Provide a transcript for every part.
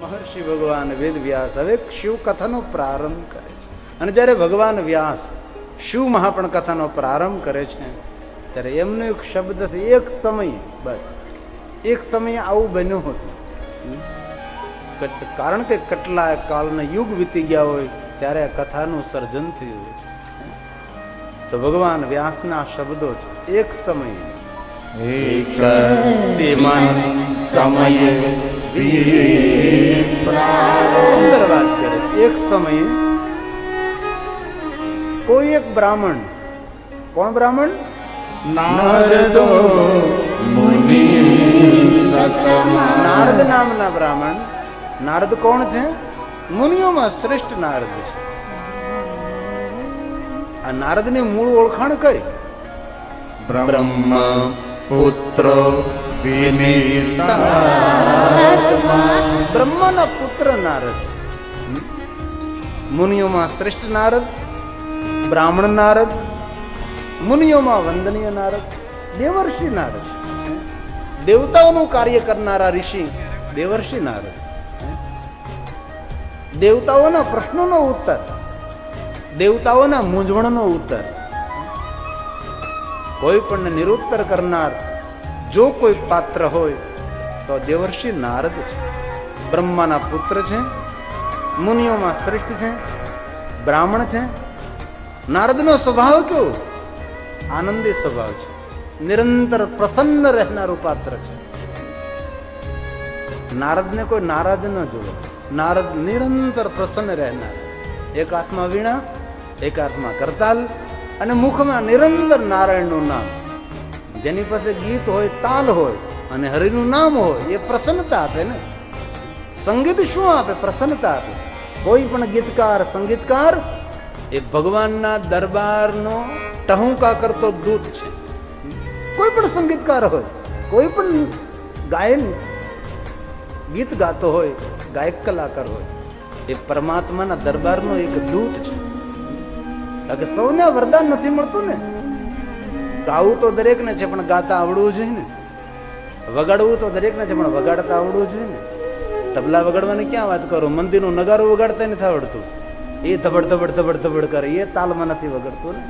મહર્ષિ ભગવાન વેદ વ્યાસ હવે શિવ કથાનો પ્રારંભ કરે છે. અને જ્યારે ભગવાન વ્યાસ શિવ મહાપણ કથાનો પ્રારંભ કરે છે ત્યારે એમનો એક શબ્દ એક સમય, બસ એક સમય આવું બન્યું હતું. કારણ કે કેટલા કાળના યુગ વીતી ગયા હોય ત્યારે આ કથાનું સર્જન થયું હોય છે. તો ભગવાન વ્યાસના શબ્દો છે એક સમય, એક સમય સુંદર વાત કરે. એક સમયે કોઈ એક બ્રાહ્મણ, કોણ બ્રાહ્મણ? નારદો મુનિ સતમા. નારદ નામના બ્રાહ્મણ. નારદ કોણ છે? મુનિઓમાં શ્રેષ્ઠ નારદ છે. આ નારદની મૂળ ઓળખાણ કઈ? બ્રહ્મ પુત્રો વિનીતા. બ્રહ્માના પુત્ર નારદ. મુનિઓમાં શ્રેષ્ઠ નારદ, બ્રાહ્મણ નારદ, મુનિઓમાં વંદનીય નારદ, દેવર્ષિ નારદ. દેવતાઓનું કાર્ય કરનારા ઋષિ દેવર્ષિ નારદ. દેવતાઓના પ્રશ્નોનો ઉત્તર, દેવતાઓના મૂંઝવણનો ઉત્તર, કોઈ પણ નિરુત્તર કરનાર જો કોઈ પાત્ર હોય તો દેવર્ષિ નારદ છે. બ્રહ્માના પુત્ર છે, મુનિઓમાં શ્રેષ્ઠ છે, બ્રાહ્મણ છે. નારદનો સ્વભાવ કેવો? આનંદી સ્વભાવ છે, નિરંતર પ્રસન્ન રહેનારું પાત્ર છે. નારદને કોઈ નારાજ ન જોવે. નારદ નિરંતર પ્રસન્ન રહેનાર. એક હાથમાં વીણા, એક હાથમાં કરતાલ અને મુખમાં નિરંતર નારાયણનું નામ. જેની પાસે ગીત હોય, તાલ હોય અને હરિનું નામ હોય એ પ્રસન્નતા આપે ને. સંગીત શું આપે? પ્રસન્નતા આપે. કોઈ પણ ગીતકાર, સંગીતકાર એ ભગવાનના દરબારનો ટહુકા કરતો દૂત છે. કોઈ પણ સંગીતકાર હોય, કોઈ પણ ગાયન ગીત ગાતો હોય, ગાયક કલાકાર હોય, એ પરમાત્માના દરબારનો એક દૂત છે. કારણ કે સૌને વરદાન નથી મળતું ને. ગાવું તો દરેકને છે પણ ગાતા આવડવું જોઈએ ને. વગાડવું તો દરેકને છે પણ વગાડતા આવડવું જોઈએ ને. તબલા વગાડવાની ક્યાં વાત કરો, મંદિરનું નગારું વગાડતા નથી આવડતું. એ ધબડ ધબડ ધબડ ધબડ કરે, એ તાલમાં નથી વગાડતું ને.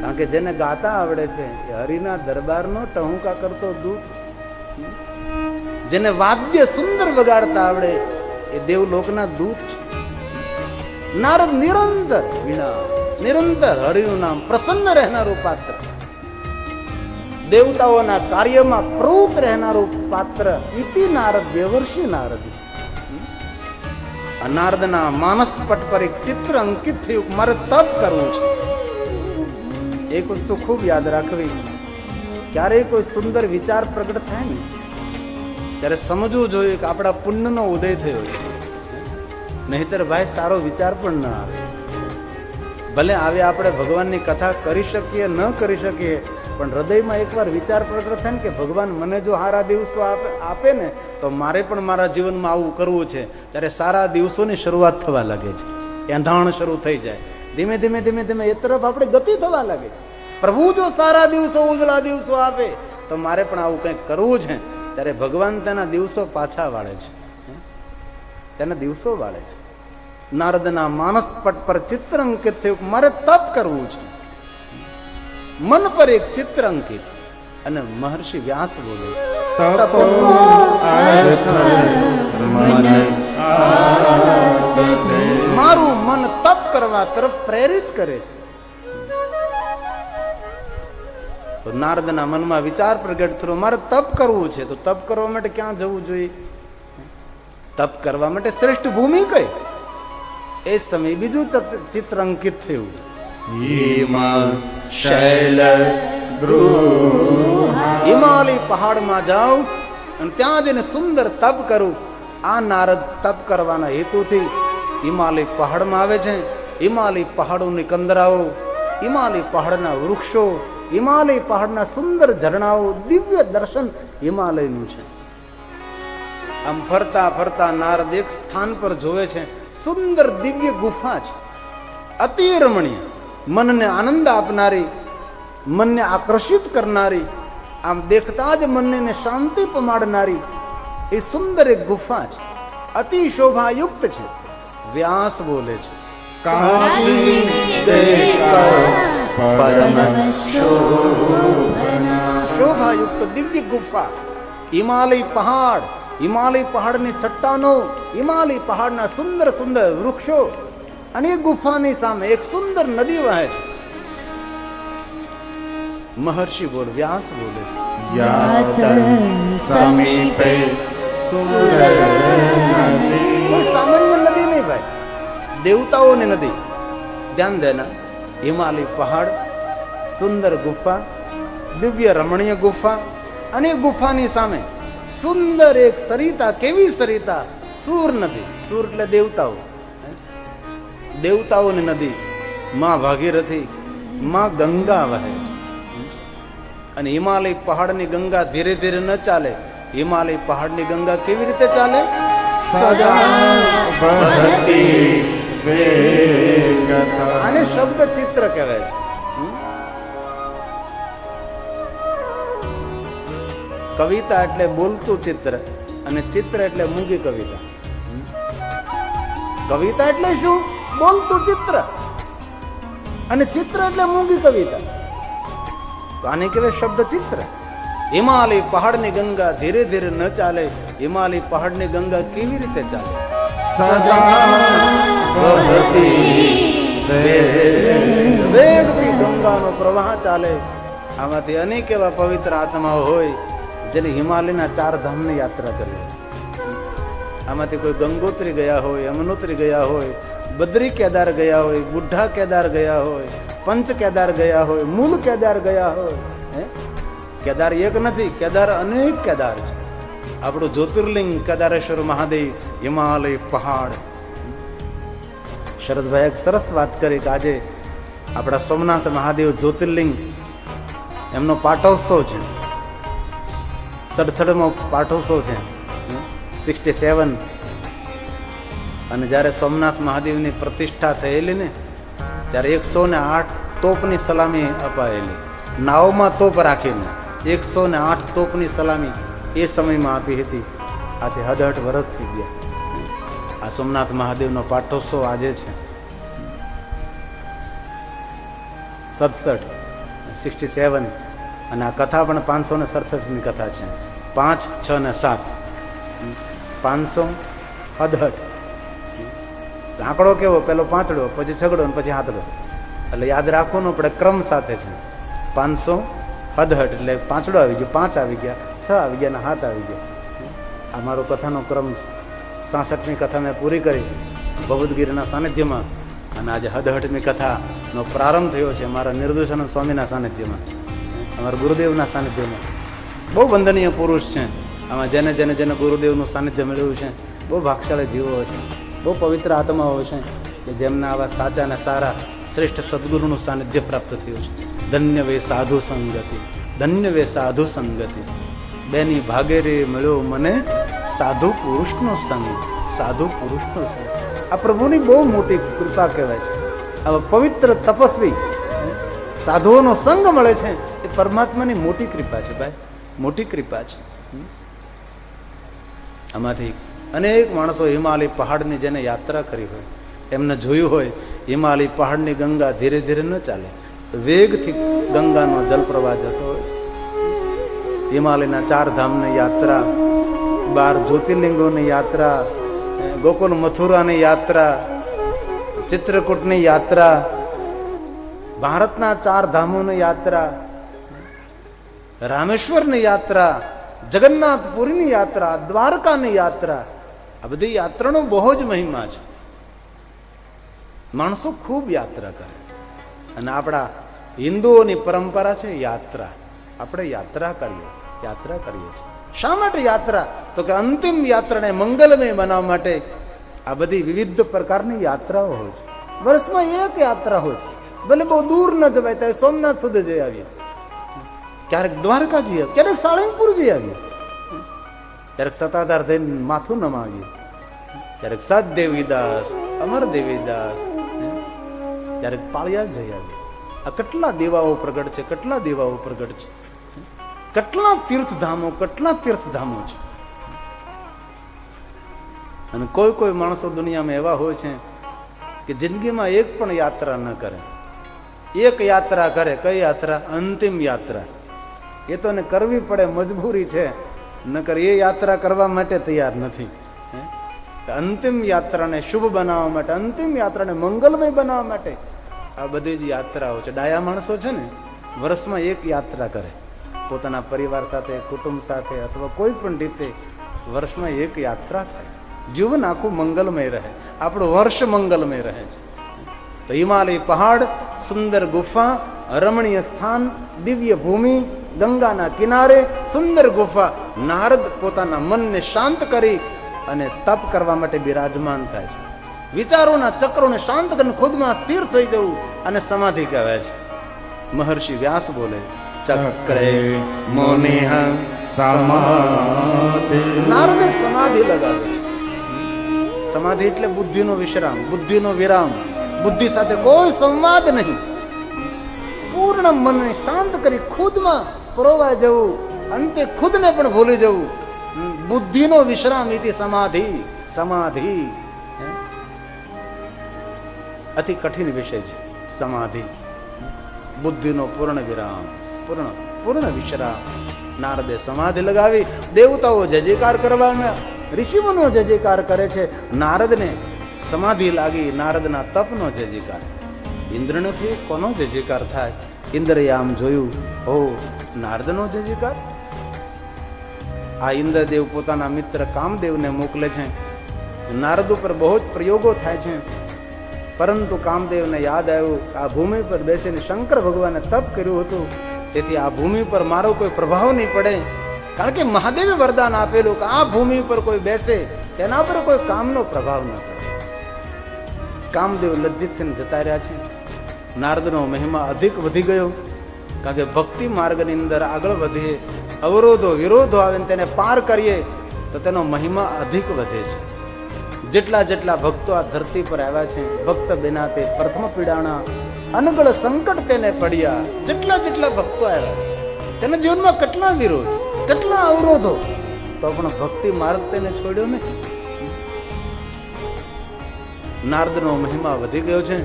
કારણ કે જેને ગાતા આવડે છે એ હરિના દરબારનો ટહુકા કરતો દૂત છે. જેને વાદ્ય સુંદર વગાડતા આવડે એ દેવલોકના દૂત છે. નારદ નિરંતર વિના, નિરંતર હરિનું નામ, પ્રસન્ન રહેનારું પાત્ર, દેવતાઓના કાર્યમાં પ્રવૃત્ત રહેનારું પાત્ર. ઇતિ નારદ દેવર્ષિ નારદ છે. આ નારદના માનસ પટ પર એક ચિત્ર અંકિત થયું. મારે તપ કરવું છે. એક વસ્તુ ખૂબ યાદ રાખવી, ક્યારેય કોઈ સુંદર વિચાર પ્રગટ થાય ને ત્યારે સમજવું જોઈએ કે આપણા પુણ્યનો ઉદય થયો છે. નહીતર ભાઈ સારો વિચાર પણ ન આવે. ભલે આવે આપણે ભગવાનની કથા કરી શકીએ, ન કરી શકીએ, પણ હૃદયમાં એકવાર વિચાર પ્રગટ થાય ને કે ભગવાન મને જો સારા દિવસો આપે ને તો મારે પણ મારા જીવનમાં આવું કરવું છે, ત્યારે સારા દિવસોની શરૂઆત થવા લાગે છે. એંધાણ શરૂ થઈ જાય. ધીમે ધીમે ધીમે ધીમે એ તરફ આપણે ગતિ થવા લાગે છે. પ્રભુ જો સારા દિવસો, ઉજળા દિવસો આપે તો મારે પણ આવું કંઈક કરવું છે. ત્યારે ભગવાન તેના દિવસો પાછા વાળે છે, તેના દિવસો વાળે છે. નારદના માનસ પટ પર ચિત્ર અંકિત થયું. મારે તપ કરવું છે. મન પર એક ચિત્ર અંકિત. અને મહર્ષિ વ્યાસ બોલે, તપો અર્થ મન આદતે. મારું મન તપ કરવા તરફ પ્રેરિત કરે છે. તો નારદના મનમાં વિચાર પ્રગટ થયો, મારે તપ કરવું છે. તો તપ કરવા માટે ક્યાં જવું જોઈએ? તપ કરવા માટે શ્રેષ્ઠ ભૂમિ કઈ? એ સમય બીજું ચિત્ર અંકિત થયું. હિમાલય પહાડમાં જાઉં અને ત્યાં જઈને સુંદર તપ કરું. આ નારદ તપ કરવાના હેતુથી હિમાલય પહાડમાં આવે છે. હિમાલય પહાડોની કંદરાઓ, હિમાલય પહાડના વૃક્ષો, હિમાલય પહાડના સુંદર ઝરણાઓ, દિવ્ય દર્શન હિમાલયનું છે. આમ ફરતા ફરતા નારદ એક સ્થાન પર જોવે છે, સુંદર દિવ્ય ગુફા છે, અતિ રમણીય, મનને આનંદ આપનારી, મનને આકર્ષિત કરનારી, આમ દેખતા જ મનને શાંતિ પમાડનારી એ સુંદર એક ગુફા છે. અતિ શોભાયુક્ત છે. વ્યાસ બોલે છે કાંચી પરમ શોભના. શોભાયુક્ત દિવ્ય ગુફા, હિમાલય પહાડ, હિમાલય પહાડની ચટ્ટાનો, હિમાલય પહાડના સુંદર સુંદર વૃક્ષો અને એ ગુફાની સામે એક સુંદર નદી વહે છે. મહર્ષિ બોલ, વ્યાસ બોલે છે યાત સમીપે સુર નદી. કોઈ સામાન્ય નદી નહીં ભાઈ, દેવતાઓની નદી. ધ્યાન દેના, હિમાલય પહાડ, સુંદર ગુફા, દિવ્ય રમણીય ગુફા અને ગુફાની સામે સુંદર એક સરિતા. કેવી સરિતા? સૂર નદી. સૂર એટલે દેવતાઓ, દેવતાઓની નદી. માં ભાગીરથી, માં ગંગા વહે છે. અને હિમાલય પહાડની ગંગા ધીરે ધીરે ન ચાલે. હિમાલય પહાડની ગંગા કેવી રીતે ચાલે? સદા વહતી વેગતા. આને શબ્દ ચિત્ર કહેવાય છે. કવિતા એટલે બોલતું ચિત્ર અને ચિત્ર એટલે મૂંગી કવિતા. કવિતા એટલે શું? બોલતું ચિત્ર. અને ચિત્ર એટલે મૂંગી કવિતા. તો આને કહેવાય શબ્દ ચિત્ર. હિમાલય પહાડની ગંગા ધીરે ધીરે ન ચાલે. હિમાલય પહાડની ગંગા કેવી રીતે ચાલે? સદા વહતી વેગથી ગંગાનો પ્રવાહ ચાલે. આમાંથી અનેક એવા પવિત્ર આત્માઓ હોય જેને હિમાલયના 4 ધામની યાત્રા કરી. આમાંથી કોઈ ગંગોત્રી ગયા હોય, યમનોત્રી ગયા હોય, બદ્રી કેદાર ગયા હોય, બુઢા કેદાર ગયા હોય, પંચ કેદાર ગયા હોય, મૂળ કેદાર ગયા હોય. કેદાર એક નથી, કેદાર અનેક કેદાર છે. આપણું જ્યોતિર્લિંગ કેદારેશ્વર મહાદેવ, હિમાલય પહાડ. શરદભાઈ એક સરસ વાત કરી કે આજે આપણા સોમનાથ મહાદેવ જ્યોતિર્લિંગ એમનો પાટોત્સવ છે. 67મો પાટોત્સવ છે, 67. અને જ્યારે સોમનાથ મહાદેવની પ્રતિષ્ઠા થયેલી ને ત્યારે 108 તોપની સલામી અપાયેલી. નાવમાં તોપ રાખીને 108 તોપની સલામી એ સમયમાં આપી હતી. આજે 68 વર્ષ થઈ ગયા. આ સોમનાથ મહાદેવનો પાટોત્સવ આજે છે. 67 અને આ કથા પણ 567ની કથા છે. 5, 6 ને 7 568. આંકડો કેવો? પેલો 5ડો, પછી 6ડો અને પછી 7ડો. એટલે યાદ રાખવું ન પડે, ક્રમ સાથે છે. 568 એટલે 5ડો આવી ગયો, 5 આવી ગયા, 6 આવી ગયા અને 7 આવી ગયા. આ મારો કથાનો ક્રમ છે. 66મી કથા મેં પૂરી કરી ભગવદ્ગીરીના સાનિધ્યમાં અને આજે 68મી કથાનો પ્રારંભ થયો છે મારા નિર્દોષાનંદ સ્વામીના સાનિધ્યમાં, અમારા ગુરુદેવના સાનિધ્યમાં. બહુ વંદનીય પુરુષ છે. આમાં જેને જેને જેને ગુરુદેવનું સાનિધ્ય મળ્યું છે બહુ ભાગશાળી જીવો છે, બહુ પવિત્ર આત્માઓ છે કે જેમના આવા સાચા અને સારા શ્રેષ્ઠ સદગુરુનું સાનિધ્ય પ્રાપ્ત થયું છે. ધન્ય વે સાધુ સંગતિ, ધન્ય વે સાધુ સંગતિ. બેની ભાગે રે મળ્યો મને સાધુ પુરુષનો સંગ, સાધુ પુરુષનો સંગ. આ પ્રભુની બહુ મોટી કૃપા કહેવાય છે. આવા પવિત્ર તપસ્વી સાધુઓનો સંગ મળે છે એ પરમાત્માની મોટી કૃપા છે ભાઈ, મોટી કૃપા છે. આમાંથી અનેક માણસો હિમાલય પહાડની જેને યાત્રા કરી હોય એમને જોયું હોય હિમાલય પહાડની ગંગા ધીરે ધીરે ન ચાલે, વેગથી ગંગાનો જલ પ્રવાહ જતો હોય છે. હિમાલયના 4 ધામની યાત્રા, 12 જ્યોતિર્લિંગોની યાત્રા, ગોકુલ મથુરાની યાત્રા, ચિત્રકૂટની યાત્રા, ભારતના 4 ધામોની યાત્રા, રામેશ્વરની યાત્રા, જગન્નાથપુરીની યાત્રા, દ્વારકાની યાત્રા. આ બધી યાત્રાનો બહુ જ મહિમા છે. માણસો ખૂબ યાત્રા કરે અને આપણા હિન્દુઓની પરંપરા છે યાત્રા. આપણે યાત્રા કરીએ છીએ. શા માટે યાત્રા? તો કે અંતિમ યાત્રાને મંગલમય બનાવવા માટે આ બધી વિવિધ પ્રકારની યાત્રાઓ હોય છે. વર્ષમાં એક યાત્રા હોય છે, ભલે બહુ દૂર ન જવાય ત્યારે સોમનાથ સુધી જઈ આવીએ, ક્યારેક દ્વારકા જઈ આવીએ, ક્યારેક સાળંગપુર જઈ આવીએ, ક્યારેક સત્તાધાર થઈને માથું નમાવીએ, ક્યારેક સાત દેવીદાસ, અમર દેવીદાસ, ક્યારેક પાળિયાદ જઈ આવીએ. આ કેટલા દેવાઓ પ્રગટ છે, કેટલા દેવાઓ પ્રગટ છે, કેટલા તીર્થધામો છે. અને કોઈ કોઈ માણસો દુનિયામાં એવા હોય છે કે જિંદગીમાં એક પણ યાત્રા ન કરે. એક યાત્રા કરે. કઈ યાત્રા? અંતિમ યાત્રા. એ તો ને કરવી પડે, મજબૂરી છે, નકર એ યાત્રા કરવા માટે તૈયાર નથી. અંતિમ યાત્રાને શુભ બનાવવા માટે, અંતિમ યાત્રાને મંગલમય બનાવવા માટે આ બધી જ યાત્રાઓ છે. ડાયા માણસો છે ને વર્ષમાં એક યાત્રા કરે, પોતાના પરિવાર સાથે, કુટુંબ સાથે, અથવા કોઈ પણ રીતે વર્ષમાં એક યાત્રા થાય. જીવન આખું મંગલમય રહે, આપણું વર્ષ મંગલમય રહે છે. તો હિમાલય પહાડ, સુંદર ગુફા, રમણીય સ્થાન, દિવ્ય ભૂમિ, ગંગાના કિનારે સુંદર ગુફા. નારદ પોતાના મનને શાંત કરી અને તપ કરવા માટે બિરાજમાન થાય છે. વિચારોના ચક્રોને શાંત કરીને ખુદમાં સ્થિર થઈ જવું અને સમાધિ કહેવાય છે. મહર્ષિ વ્યાસ બોલે, ચક્રે મુનિહ સમાધિ. નારદે સમાધિ લગાવે છે. સમાધિ એટલે બુદ્ધિનો વિશ્રામ, બુદ્ધિનો વિરામ, બુદ્ધિ સાથે કોઈ સંવાદ નહીં. પૂર્ણ મનને શાંત કરી ખુદમાં પરોવાઈ જવું, અંતે ખુદને પણ ભૂલી જવું. બુદ્ધિનો વિશ્રામ ઇતિ સમાધિ. સમાધિ અતિ કઠિન વિષય છે. સમાધિ, બુદ્ધિનો પૂર્ણ વિરામ, પૂર્ણ વિશ્રામ. નારદે સમાધિ લગાવી. દેવતાઓ જય જયકાર કરવામાં, ઋષિઓનો જય જયકાર કરે છે. નારદને સમાધિ લાગી, નારદના તપનો જય જયકાર. ઇન્દ્ર નથી, કોનો જય જયકાર થાય? ઇન્દ્રએ આમ જોયું, ઓ નારદનો જય જયકાર. આ ઇન્દ્રદેવ પોતાના મિત્ર કામદેવને મોકલે છે. નારદ ઉપર બહુ જ પ્રયોગો થાય છે, પરંતુ કામદેવને યાદ આવ્યું આ ભૂમિ પર બેસીને શંકર ભગવાને તપ કર્યું હતું, તેથી આ ભૂમિ પર મારો કોઈ પ્રભાવ નહીં પડે. કારણ કે મહાદેવે વરદાન આપેલું કે આ ભૂમિ પર કોઈ બેસે તેના પર કોઈ કામનો પ્રભાવ ન પડે. કામદેવ લજ્જિત થઈને જતા રહ્યા છે. નારદનો મહિમા અધિક વધી ગયો, કારણ કે ભક્તિ માર્ગની અંદર આગળ વધીએ, અવરોધો વિરોધો આવે તેને પાર કરીએ તો તેનો મહિમા અધિક વધે છે. જેટલા જેટલા ભક્તો આ ધરતી પર આવ્યા છે, ભક્ત બેના તે પ્રથમ પીડાણા, અનગળ સંકટ તેને પડ્યા. જેટલા જેટલા ભક્તો આવ્યા, તેના જીવનમાં કેટલા વિરોધ, કેટલા અવરોધો, તો પણ ભક્તિ માર્ગ તેને છોડ્યો નહીં. નારદનો મહિમા વધી ગયો છે.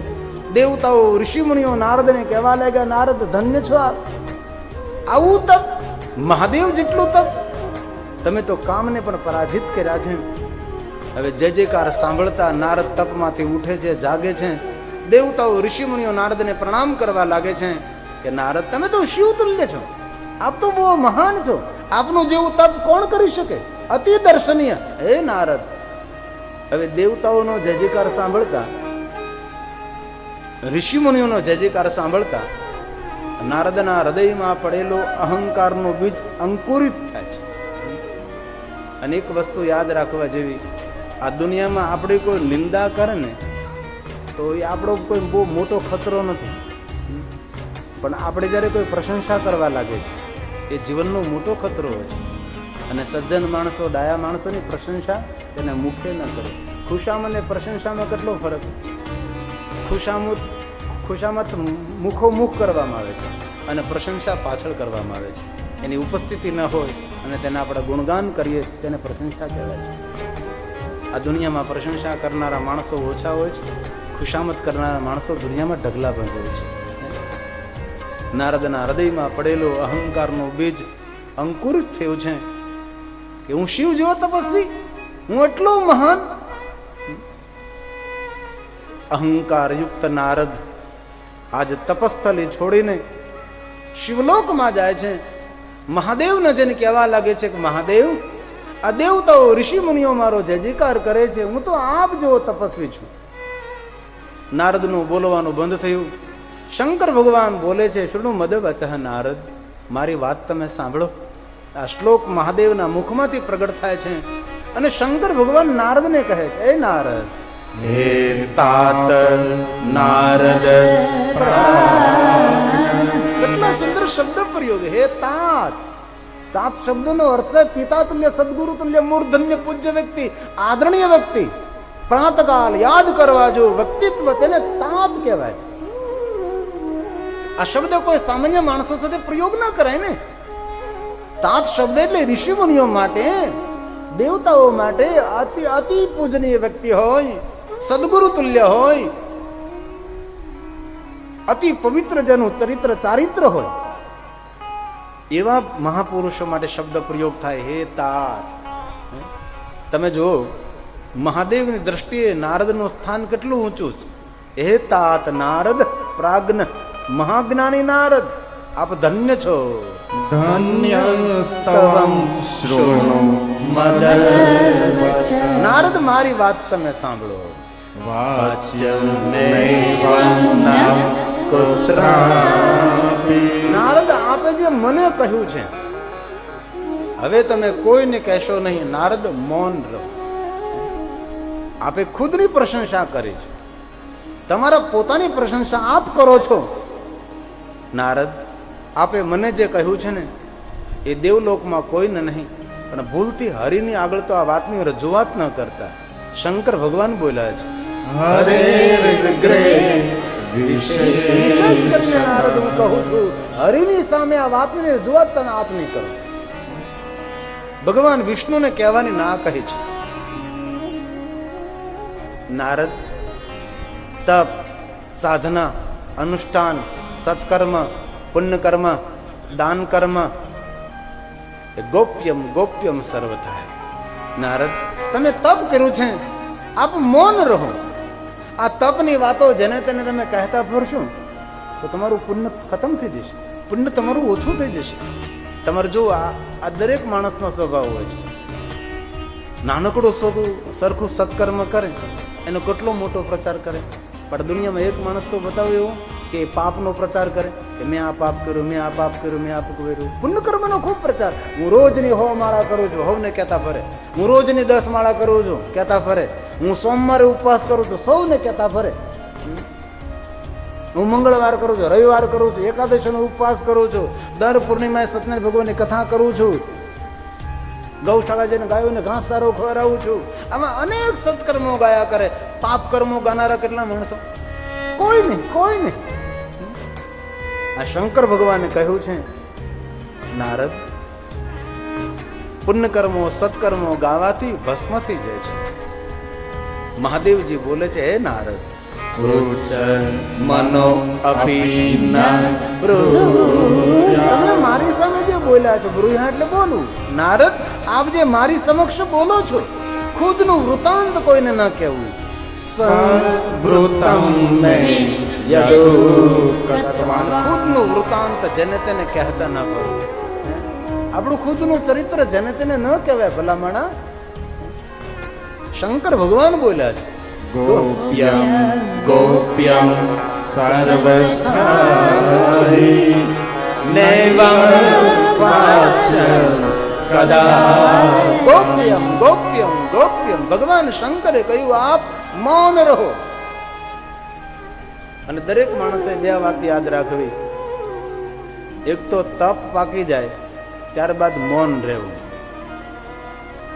દેવતાઓ ઋષિ મુનિઓ નારદને કહેવા લાગ્યા, નારદ ધન્ય છો, આવું તપ, મહાદેવ જેટલું તપ, તમે તો કામને પણ પરાજિત કર્યા છે. હવે જય જયકાર સાંભળતા નારદ તપમાંથી ઉઠે છે, જાગે છે. દેવતાઓ ઋષિ મુનિઓ નારદને પ્રણામ કરવા લાગે છે કે નારદ તમે તો શિવ તુલ્ય છો, આપ તો બહુ મહાન છો, આપનું જેવું તપ કોણ કરી શકે, અતિ દર્શનીય. હે નારદ. હવે દેવતાઓનો જય જયકાર સાંભળતા, ઋષિ મુનિઓનો જય જયકાર સાંભળતા નારદના હૃદયમાં પડેલો અહંકારનો બીજ અંકુરિત થાય છે. અને એક વસ્તુ યાદ રાખવા જેવી, આ દુનિયામાં આપણી કોઈ નિંદા કરે ને તો એ આપણો કોઈ બહુ મોટો ખતરો નથી, પણ આપણે જ્યારે કોઈ પ્રશંસા કરવા લાગે છે એ જીવનનો મોટો ખતરો હોય છે. અને સજ્જન માણસો, ડાયા માણસોની પ્રશંસા તેને મુખે ન કરે. ખુશામત અને પ્રશંસામાં કેટલો ફરક. ખુશામત મુખોમુખ કરવામાં આવે છે અને પ્રશંસા પાછળ કરવામાં આવે છે. એની ઉપસ્થિતિ ન હોય અને તેને આપણે ગુણગાન કરીએ તેને પ્રશંસા કહેવાય છે. આ દુનિયામાં પ્રશંસા કરનારા માણસો ઓછા હોય છે, ખુશામત કરનારા માણસો દુનિયામાં ઢગલા પણ હોય છે. નારદના હૃદયમાં પડેલો અહંકારનો બીજ અંકુરિત થયું છે કે હું શિવ જેવો તપસ્વી, હું એટલો મહાન. અહંકાર યુક્ત નારદ આજ તપસ્થલી છોડીને શિવલોકમાં જાય છે. મહાદેવને જેને કહેવા લાગે છે કે મહાદેવ, આ દેવતાઓ ઋષિ મુનિઓ મારો જય જયકાર કરે છે, હું તો આપ જેવો તપસ્વી છું. નારદનું બોલવાનું બંધ થયું. શંકર ભગવાન બોલે છે, શૃણુ મદવચઃ નારદ, મારી વાત તમે સાંભળો. આ શ્લોક મહાદેવના મુખમાંથી પ્રગટ થાય છે અને શંકર ભગવાન નારદને કહે છે, એ નારદ, હે તાત નારદ કેટલા સુંદર શબ્દ પ્રયોગ. હે તાત. તાત શબ્દનો અર્થ પિતા તુલ્ય, સદગુરુ તુલ્ય, મૂર્ધન્ય પૂજ્ય વ્યક્તિ, આદરણીય વ્યક્તિ, પ્રાતકાલ યાદ કરવા જો વ્યક્તિત્વ, તેને તાત કહેવાય છે. આ શબ્દ કોઈ સામાન્ય માણસો સાથે પ્રયોગ ના કરાય ને. તાત શબ્દ એટલે ઋષિ મુનિઓ માટે દેવતાઓ માટે અતિ અતિ પૂજનીય વ્યક્તિ હોય, સદગુરુ તુલ્ય હોય, અતિ પવિત્ર જેનું ચરિત્ર ચારિત્ર હોય, એવા મહાપુરુષો માટે શબ્દ પ્રયોગ થાય, હે તાત. તમે જો મહાદેવની દ્રષ્ટિએ નારદનું સ્થાન કેટલું ઊંચું છે. હે તાત નારદ પ્રાજ્ઞ મહાજ્ઞાની નારદ, આપ ધન્ય છો. ધન્યસ્તવં શૃણુ મદન નારદ મારી વાત તમે સાંભળો. વાચ્યમેવં કુત્રાપી. નારદ આપે જે મને કહ્યું છે, હવે તમે કોઈને કહેશો નહીં. નારદ મૌન રહો. આપે ખુદની પ્રશંસા કરી છે, તમારા પોતાની પ્રશંસા આપ કરો છો. નારદ આપે મને જે કહ્યું છે ને, એ દેવલોકમાં કોઈને નહીં, પણ ભૂલથી હરિની આગળ તો આ વાતની રજૂઆત ન કરતા. શંકર ભગવાન બોલ્યા છે, હરે વિશેષ કરીને નારદ હું કહું છું, હરિની સામે આ વાતની રજૂઆત તમે આપ નહીં કરો. ભગવાન વિષ્ણુને કહેવાની ના કહી છે. નારદ તપ, સાધના, અનુષ્ઠાન, સત્કર્મ, પુણ્યકર્મ, દાન કર્મ, ગોપ્યમ ગોપ્યમ સર્વથા. નારદ તમે તપ કર્યું છે, આપ મૌન રહો. આ તપની વાતો જેને તેને તમે કહેતા ફરશો તો તમારું પુણ્ય ખતમ થઈ જશે, પુણ્ય તમારું ઓછું થઈ જશે. તમારે જો આ દરેક માણસનો સ્વભાવ હોય છે. નાનકડું સરખું સત્કર્મ કરે એનો કેટલો મોટો પ્રચાર કરે, પણ દુનિયામાં એક માણસ તો બતાવે એવો કે પાપનો પ્રચાર કરે કે મેં આ પાપ કર્યું, મેં આ પાપ કર્યું, મેં આ કર્યું. પુણ્ય કર્મનો ખૂબ પ્રચાર. હું રોજની 100 માળા કરું છું, સૌને કહેતા ફરે. હું રોજની 10 માળા કરું છું, કહેતા ફરે. હું સોમવારે ઉપવાસ કરું છું, સૌને કહેતા ફરે. હું મંગળવાર કરું છું, રવિવાર કરું છું, એકાદશીનો ઉપવાસ કરું છું, દર પૂર્ણિમાએ સત્યનારાયણ ભગવાનની કથા કરું છું, ગૌશાળા જઈને ગાયોને ઘાસ સારો ખવડાવું છું. આમાં અનેક સત્કર્મો ગાયા કરે. પાપ કર્મો ગાનારા કેટલા માણસો? કોઈ નહીં, કોઈ નહીં. આ શંકર ભગવાને કહ્યું છે, નારદ પુણ્ય કર્મો સત્કર્મો ગાવાથી ભસ્મ થઈ જાય છે. મહાદેવજી બોલે છે, હે નારદ મનો તમે મારી સામે જે બોલ્યા છો, બ્રુહ્યા એટલે બોલું. નારદ આપ જે મારી સમક્ષ બોલો છો, ખુદનું વૃતાંત કોઈને ન કહેવું. ખુદનું વૃતાંત જેને તેને કહેતા ન પડવું. આપણું ખુદનું ચરિત્ર જેને તેને ન કહેવાય. ભલામણા શંકર ભગવાન બોલ્યા છે, ગોપ્યમ ગોપ્યમ સર્વથા નૈવં વાચમ કદા. ગોપ્યમ ગોપ્યમ ગોપ્યમ. ભગવાન શંકરે કહ્યું આપ મૌન રહો. અને દરેક માણસે 2 વાત યાદ રાખવી. એક તો તપ પાકી જાય ત્યારબાદ મૌન રહેવું.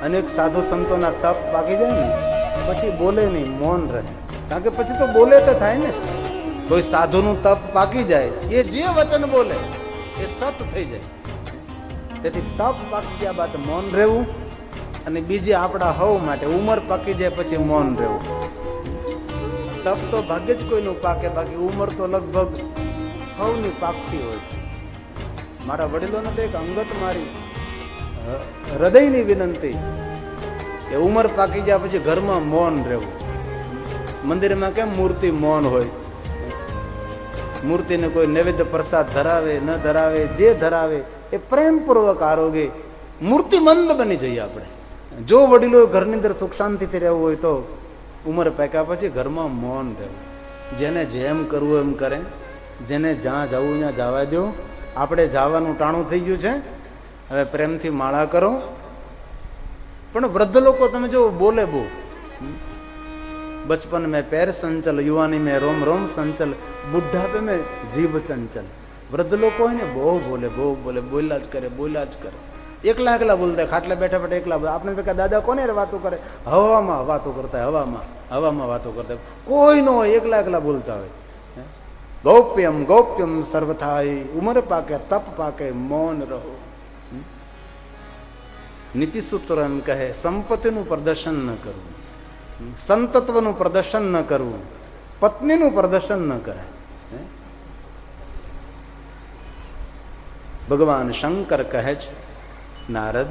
અનેક સાધુ સંતોના તપ પાકી જાય ને પછી બોલે નહીં, મૌન રહે. કારણ કે પછી તો બોલે તો થાય ને. કોઈ સાધુનું તપ પાકી જાય, એ જે વચન બોલે એ સત થઈ જાય. તેથી તપ પાકી ગયા બાદ મૌન રહેવું. અને બીજી આપણા હવ માટે ઉંમર પાકી જાય પછી મૌન રહેવું. તપ તો ભાગ્ય જ કોઈનું પાકે, બાકી ઉંમર તો લગભગ હવની પાકતી હોય છે. મારા વડીલોને તો એક અંગત મારી હૃદયની વિનંતી કે ઉંમર પાકી જાય પછી ઘરમાં મૌન રહેવું. મંદિરમાં કેમ મૂર્તિ મૌન હોય? મૂર્તિને કોઈ નૈવેદ્ય પ્રસાદ ધરાવે ન ધરાવે, જે ધરાવે એ પ્રેમપૂર્વક આરોગે મૂર્તિમંદ બની જઈએ આપણે. જો વડીલો ઘરની અંદર સુખ શાંતિથી રહેવું હોય તો ઉંમર પાક્યા પછી ઘરમાં મૌન રહેવું. જેને જેમ કરવું એમ કરે, જેને જ્યાં જવું ત્યાં જવા દો. આપણે જવાનું ટાણું થઈ ગયું છે, હવે પ્રેમથી માળા કરો. પણ વૃદ્ધ લોકો તમે જો બોલે બહુ. બચપન મેં पैर संचल, युवानी में रोम रोम संचल, बुढ़ापे में जीभ चंचल. વૃદ્ધ લોકો હોય ને બહુ બોલે, બહુ બોલે, બોલ્યા જ કરે, બોલ્યા જ કરે. એકલા એકલા બોલતા, ખાટલે બેઠા બેઠા એકલા. આપણે તો દાદા કોને વાતો કરે? હવામાં વાતો કરતા, હવામાં વાતો કરતા. કોઈ ન હોય, એકલા એકલા બોલતા હોય. ગોપ્યમ ગોપ્યમ સર્વથાય. ઉંમર પાકે, તપ પાકે, મૌન રહો. નીતિસૂત્ર એમ કહે, સંપત્તિનું પ્રદર્શન ન કરવું, સંતત્વનું પ્રદર્શન ન કરવું, પત્નીનું પ્રદર્શન ન કરાય. ભગવાન શંકર કહે છે, નારદ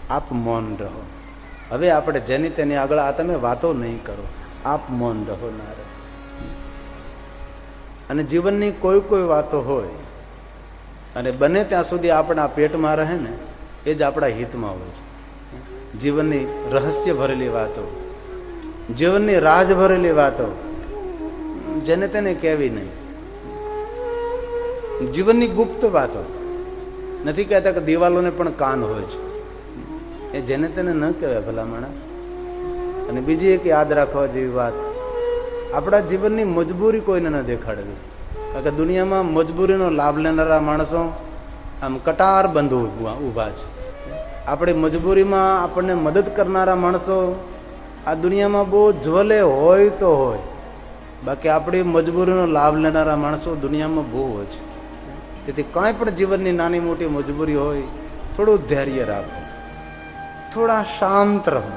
આપ મૌન રહો. હવે આપણે જેની તેની આગળ આ તમે વાતો નહીં કરો, આપ મૌન રહો નારદ. અને જીવનની કોઈ કોઈ વાતો હોય અને બને ત્યાં સુધી આપણા પેટમાં રહે ને એ જ આપણા હિતમાં હોય છે. જીવનની રહસ્ય ભરેલી વાતો, જીવનની રાજ ભરેલી વાતો જેને તેને કહેવી નહીં. જીવનની ગુપ્ત વાતો, નથી કહેતા કે દિવાલોને પણ કાન હોય છે, એ જેને તેને ન કહેવાય ભલામણા. અને બીજી એક યાદ રાખવા જેવી વાત, આપણા જીવનની મજબૂરી કોઈને ન દેખાડવી. કારણ કે દુનિયામાં મજબૂરીનો લાભ લેનારા માણસો આમ કટાર બંધ ઊભા છે. આપણી મજબૂરીમાં આપણને મદદ કરનારા માણસો આ દુનિયામાં બહુ જ્વલે હોય તો હોય, બાકી આપણી મજબૂરીનો લાભ લેનારા માણસો દુનિયામાં બહુ હોય છે. તેથી કાંઈ પણ જીવનની નાની મોટી મજબૂરી હોય, થોડું ધૈર્ય રાખો, થોડા શાંત રહો.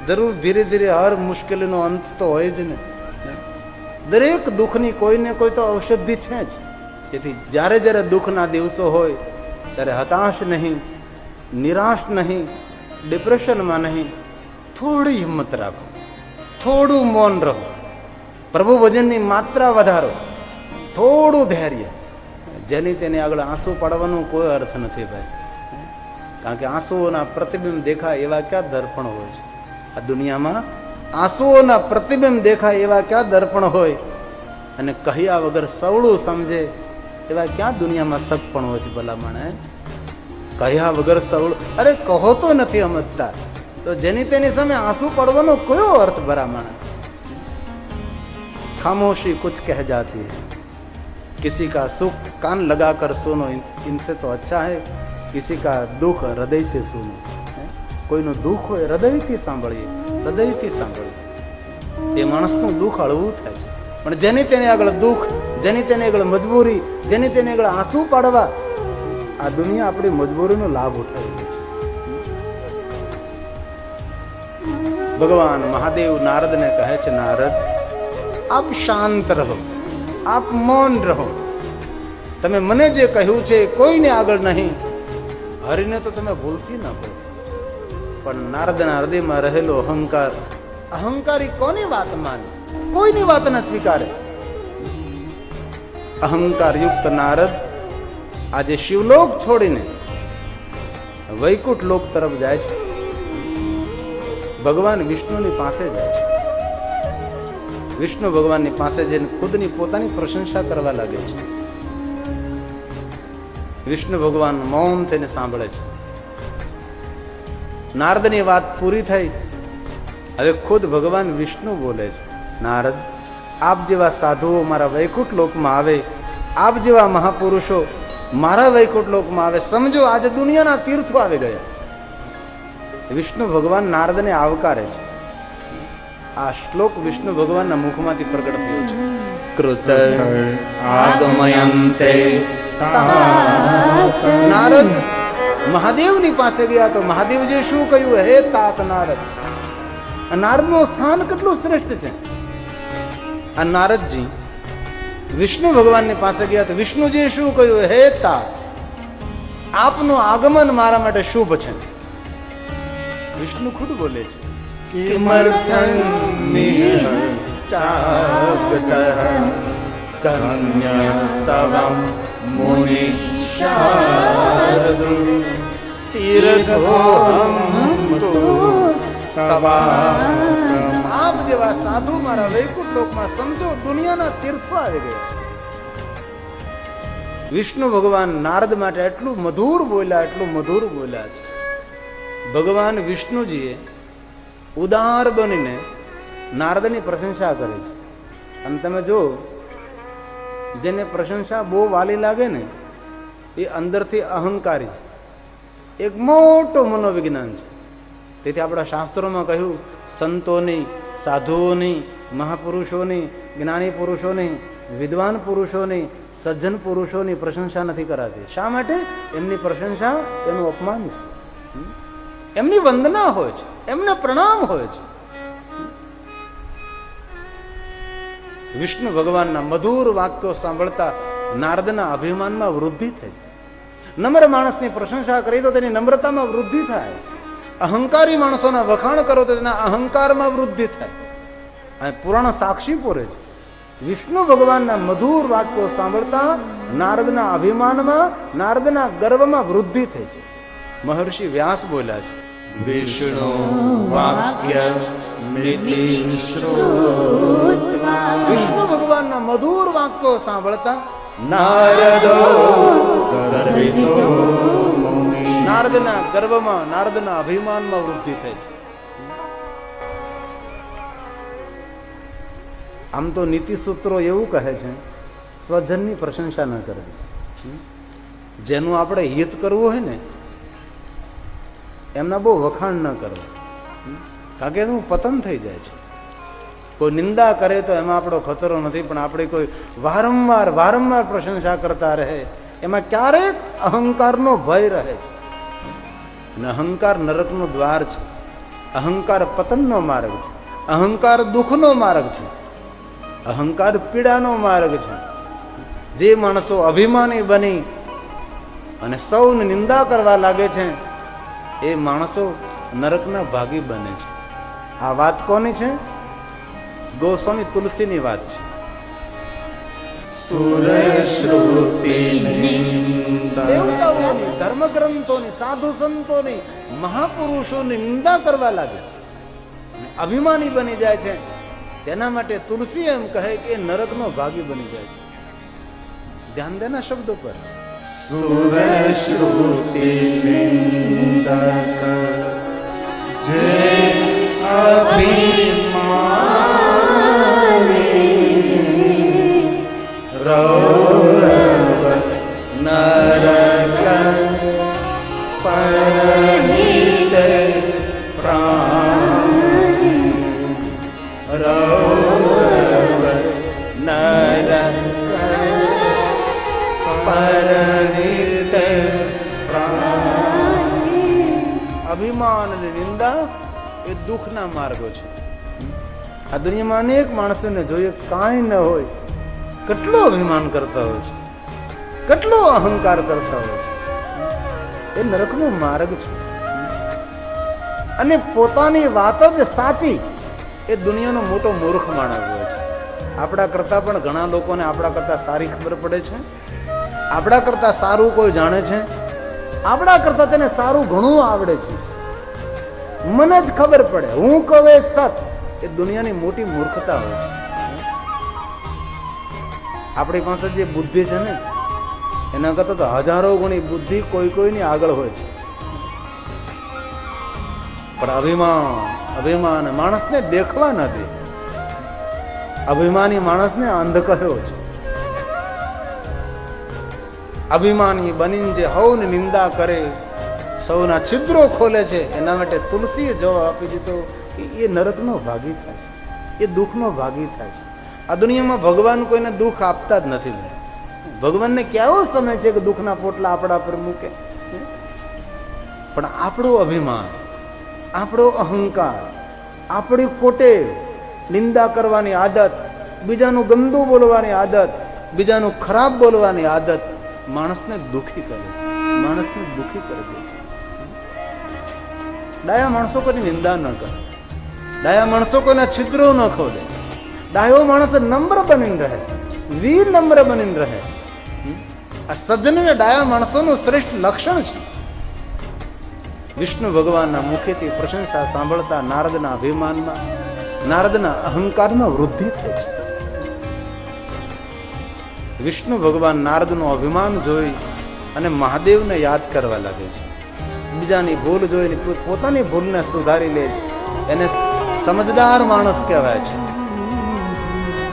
જરૂર ધીરે ધીરે હર મુશ્કેલીનો અંત તો હોય જ ને. દરેક દુઃખની કોઈને કોઈ તો ઔષધિ છે જ. જેથી જ્યારે જ્યારે દુઃખના દિવસો હોય ત્યારે હતાશ નહીં, નિરાશ નહીં, ડિપ્રેશનમાં નહીં, થોડી હિંમત રાખો, થોડું મૌન રહો, પ્રભુ ભજનની માત્રા વધારો, થોડું ધૈર્ય. જેની તેની આગળ આંસુ પાડવાનો કોઈ અર્થ નથી ભાઈ. કારણ કે આંસુઓના પ્રતિબિંબ દેખાય એવા ક્યાં દર્પણ હોય છે આ દુનિયામાં? આંસુઓના પ્રતિબિંબ દેખાય એવા ક્યાં દર્પણ હોય? અને કહ્યા વગર સવળું સમજે એવા ક્યાં દુનિયામાં સગપણ હોય છે ભલામણ? કહ્યા વગર સવળું, અરે કહો તો નથી સમજતા, તો જેની તેની સામે આંસુ પડવાનો કયો અર્થ ભલામણ? ખામોશી કુછ કહ જાતી હૈ, किसी का सुख कान लगा कर सुनो, इनसे तो अच्छा है किसी का दुख हृदय से सुनो. કોઈનું દુઃખ હોય હૃદયથી સાંભળીએ, હૃદયથી સાંભળીએ. એ માણસનું દુઃખ હળવું થાય છે. પણ જેની તેની આગળ દુઃખ, જેની તેની આગળ મજબૂરી, જેની તેની આગળ આંસુ પાડવા, આ દુનિયા આપણી મજબૂરીનો લાભ ઉઠાવી છે. ભગવાન મહાદેવ નારદને કહે છે, નારદ આપ શાંત રહો, આપ મૌન રહો. તમે મને જે કહ્યું છે કોઈને આગળ નહીં, હરિને તો તમે ભૂલથી ના બોલો. પણ નારદના હૃદયમાં રહેલો અહંકાર, અહંકારી કોની વાત માને, કોઈની વાત ન સ્વીકારે. અહંકાર યુક્ત નારદ આજે શિવલોક છોડીને વૈકુંઠ લોક તરફ જાય છે. ભગવાન વિષ્ણુની પાસે જાય છે. વિષ્ણુ ભગવાનની પાસે જઈને ખુદની પોતાની પ્રશંસા કરવા લાગે છે. વિષ્ણુ ભગવાન મૌન થઈને સાંભળે છે. નારદની વાત પૂરી થઈ. હવે ખુદ ભગવાન વિષ્ણુ બોલે છે, નારદ આપ જેવા સાધુઓ મારા વૈકુંઠ લોકમાં આવે, આપ જેવા મહાપુરુષો મારા વૈકુંઠ લોકમાં આવે, સમજો આજે દુનિયાના તીર્થો આવી ગયા. વિષ્ણુ ભગવાન નારદને આવકારે છે. આ શ્લોક વિષ્ણુ ભગવાનના મુખમાંથી પ્રગટ થયો છે. કૃત આગમયંતે, નારદ મહાદેવની પાસે ગયા તો મહાદેવજી શું કહ્યું? હે તાત નારદ. નારદનું સ્થાન કેટલું શ્રેષ્ઠ છે. આ નારદજી વિષ્ણુ ભગવાનની પાસે ગયા તો વિષ્ણુજી શું કહ્યું? હે તાત, આપનું આગમન મારા માટે શુભ છે. વિષ્ણુ ખુદ બોલે છે, કિમર્થં ચાગતઃ કન્યાસ્તવં મુનિ શારદુ તીર્થોહમ તો તવાક્રમ. આપ જેવા સાધુ મારા વૈકુંઠ લોકમાં, સમજો દુનિયાના તીર્થો આવી ગયા. વિષ્ણુ ભગવાન નારદ માટે એટલું મધુર બોલ્યા, એટલું મધુર બોલ્યા છે. ભગવાન વિષ્ણુજીએ ઉદાર બનીને નારદની પ્રશંસા કરી છે. અને તમે જો, જેને પ્રશંસા બહુ વાલી લાગે ને એ અંદરથી અહંકારી છે. એક મોટું મનોવિજ્ઞાન છે. તેથી આપણા શાસ્ત્રોમાં કહ્યું, સંતોની, સાધુઓની, મહાપુરુષોની, જ્ઞાની પુરુષોની, વિદ્વાન પુરુષોની, સજ્જન પુરુષોની પ્રશંસા નથી કરાતી. શા માટે? એમની પ્રશંસા એનું અપમાન છે. એમની વંદના હોય છે, એમને પ્રણામ હોય છે. વિષ્ણુ ભગવાનના મધુર વાક્યો સાંભળતા નારદના અભિમાનમાં વૃદ્ધિ થઈ. નમ્ર માણસની પ્રશંસા કરી તો તેની નમ્રતામાં વૃદ્ધિ થાય. અહંકારી માણસોના વખાણ કરો તો તેના અહંકારમાં વૃદ્ધિ થાય. આ પુરાણ સાક્ષી પૂરે છે. વિષ્ણુ ભગવાનના મધુર વાક્યો સાંભળતા નારદના અભિમાનમાં, નારદના ગર્વમાં વૃદ્ધિ થઈ છે. મહર્ષિ વ્યાસ બોલ્યા છે, વિષ્ણુ વાક્ય મિતિ શ્રુત્વા વિષ્ણુ ભગવાનના મધુર વાક્યો સાંભળતા નારદો ગર્વિતો મુનિ. નારદના ગર્વમાં, નારદના અભિમાનમાં વૃદ્ધિ થઈ છે. આમ તો નીતિ સૂત્રો એવું કહે છે, સ્વજનની પ્રશંસા ન કરવી. જેનું આપણે હિત કરવું હોય ને એમના બહુ વખાણ ન કરવા, કારણ કે એનું પતન થઈ જાય છે. કોઈ નિંદા કરે તો એમાં આપણો ખતરો નથી, પણ આપણે કોઈ વારંવાર પ્રશંસા કરતા રહે એમાં ક્યારેક અહંકારનો ભય રહે છે. અને અહંકાર નરકનો દ્વાર છે. અહંકાર પતનનો માર્ગ છે. અહંકાર દુઃખનો માર્ગ છે. અહંકાર પીડાનો માર્ગ છે. જે માણસો અભિમાની બની અને સૌની નિંદા કરવા લાગે છે એ માણસો નરકના ભાગી બને છે. આ વાત કોની છે? ગોસ્વામી તુલસીની વાત છે. સુરશ્રુતિ દેવતાઓની, ધર્મગ્રંથોની, સાધુ સંતોની, મહાપુરુષોની નિંદા કરવા લાગે, અભિમાની બની જાય છે. તેના માટે તુલસી એમ કહે કે નરકનો ભાગી બની જાય છે. ધ્યાન દેના શબ્દો પર. સુરશ્રુતિ નિંદક જે અભિમાની રૌરવ નરક પરહિત પ્રાણ રૌરવ નરક પરહિત અભિમાન અને નિંદા એ દુઃખના માર્ગો છે. આ દુનિયામાં અનેક માણસોને જોઈએ કાંઈ ન હોય, કેટલો અભિમાન કરતા હોય છે, કેટલો અહંકાર કરતા હોય છે. એ નરકનો માર્ગ છે. અને પોતાની વાત જ સાચી એ દુનિયાનો મોટો મૂર્ખ માણસ હોય છે. આપણા કરતા પણ ઘણા લોકોને આપણા કરતા સારી ખબર પડે છે, આપણા કરતા સારું કોઈ જાણે છે, આપણા કરતા તેને સારું ઘણું આવડે છે. મને જ ખબર પડે, હું કહું એ સત. એ દુનિયાની મોટી મૂર્ખતા હોય છે. આપણી પાસે જે બુદ્ધિ છે ને એના કરતા તો હજારો ગણી બુદ્ધિ કોઈની આગળ હોય છે. પણ અભિમાન માણસને દેખવા નથી. અભિમાની માણસને અંધ કહ્યો છે. અભિમાની બનીને જે હવની નિંદા કરે, સૌના છિદ્રો ખોલે છે, એના માટે તુલસીએ જવાબ આપી દીધો કે એ નરકનો ભાગી થાય છે, એ દુઃખનો ભાગી થાય છે. આ દુનિયામાં ભગવાન કોઈને દુઃખ આપતા જ નથી. ભગવાનને કેવો સમય છે કે દુઃખના પોટલા આપણા પર મૂકે? પણ આપણું અભિમાન, આપણો અહંકાર, આપણી ખોટે નિંદા કરવાની આદત, બીજાનું ગંદુ બોલવાની આદત, બીજાનું ખરાબ બોલવાની આદત માણસને દુઃખી કરે છે, માણસને દુઃખી કરી દે છે. ડાયા માણસો કોઈની નિંદા ન કરે, ડાયા માણસો કોઈના છિદ્રો ન ખોલે. ડાયો માણસ નમ્ર બનીને રહે, વીર નમ્ર બનીને રહે. આ સજ્જન ને ડાયા માણસોનું શ્રેષ્ઠ લક્ષણ છે. વિષ્ણુ ભગવાનના મુખેથી પ્રશંસા સાંભળતા નારદના અભિમાનમાં, નારદના અહંકારમાં વૃદ્ધિ થઈ છે. વિષ્ણુ ભગવાન નારદનું અભિમાન જોઈ અને મહાદેવને યાદ કરવા લાગે છે. બીજાની ભૂલ જોઈને પોતાની ભૂલને સુધારી લે છે. એને સમજદાર માણસ કહેવાય છે.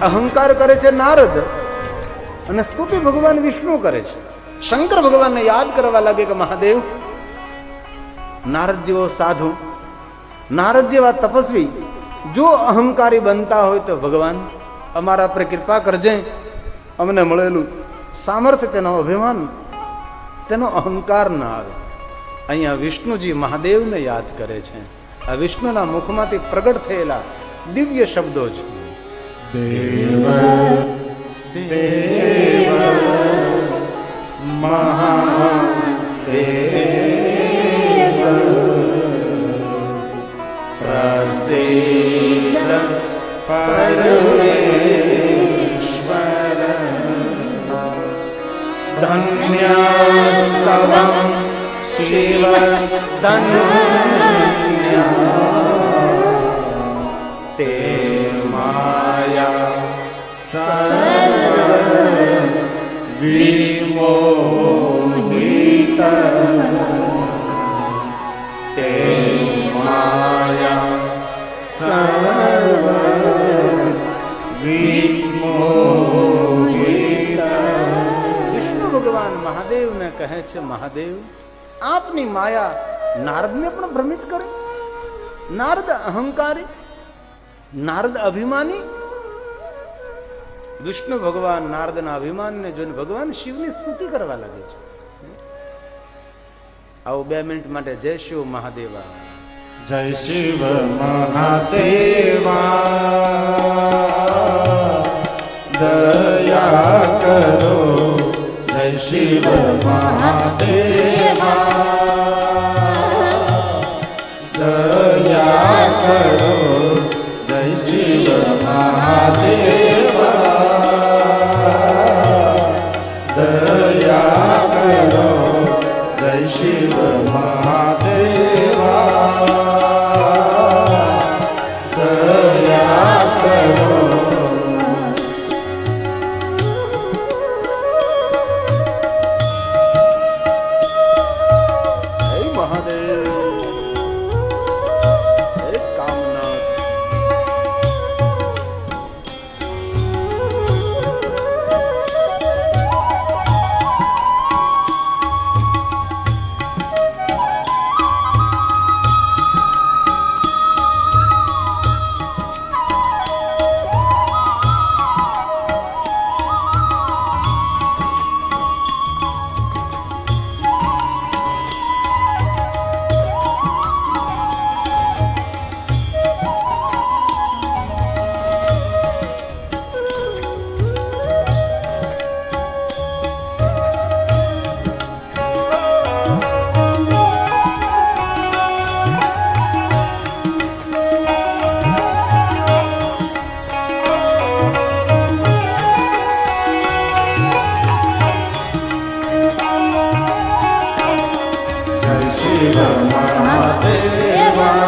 અહંકાર કરે છે નારદ અને સ્તુતિ ભગવાન વિષ્ણુ કરે છે. શંકર ભગવાનને યાદ કરવા લાગે કે મહાદેવ, નારદ જેવો સાધુ, નારદ જેવા તપસ્વી જો અહંકારી બનતા હોય તો ભગવાન અમારા પર કૃપા કરજે. અમને મળેલું સામર્થ્ય, તેનો અભિમાન, તેનો અહંકાર ના આવે. અહીંયા વિષ્ણુજી મહાદેવને યાદ કરે છે. આ વિષ્ણુના મુખમાંથી પ્રગટ થયેલા દિવ્ય શબ્દો છે. દેવ દેવ મહાદેવ પ્રસિદ્ધ પરમેશ્વર ધન્યસ્તવં શિવ ધન્ય તે માયા સર્વ વિમોહિત તે માયા સર્વ વિમોહિત. વિષ્ણુ ભગવાન મહાદેવને કહે છે, મહાદેવ આપની માયા નારદને પણ ભ્રમિત કરે. નારદ અહંકારી, નારદ અભિમાની. વિષ્ણુ ભગવાન નારદના અભિમાનને જોઈને ભગવાન શિવની સ્તુતિ કરવા લાગે છે. આવો 2 મિનિટ માટે જય શિવ મહાદેવા. જય શિવ મહાદેવા દયા કરો. જય શિવ મહાદેવા દયા કરો. જય શિવ મહાદેવા દયા કરો. જય શિવ મહાદેવા દયા કરો. હે મહાદેવ, હે કામનાથ. શિવ મહાદેવા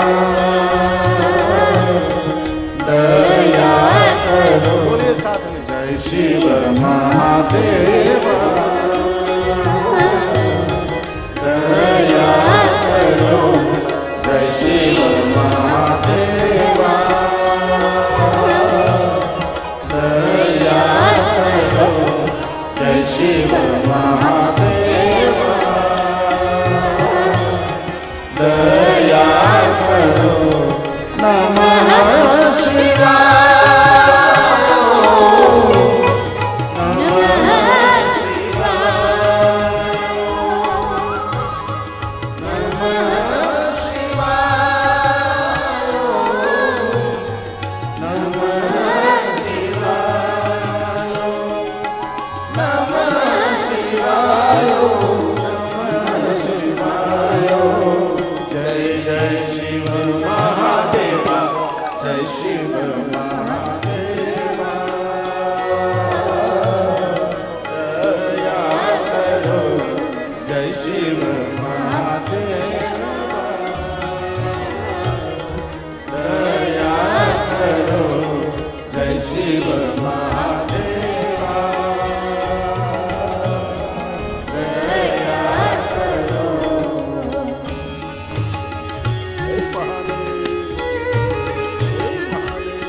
દયા કરો. બોલીએ સાથે में. જય શિવ મહાદેવા દયા કરો. જય શિવ મહાદેવા દયા કરો. જય શિવ મહાદેવા દયા કરો. નમઃ શિવાય નમઃ શિવાય નમઃ શિવાય નમઃ શિવાય નમઃ શિવાય નમઃ શિવાય. જય જય શિવ મહાદેવા જય શિવ મહાદેવા દયા કરો. જય શિવ મહાદેવા દયા કરો. જય શિવ મહાદેવા દયા કરો. હે મહાદેવ, હે મહાદેવ.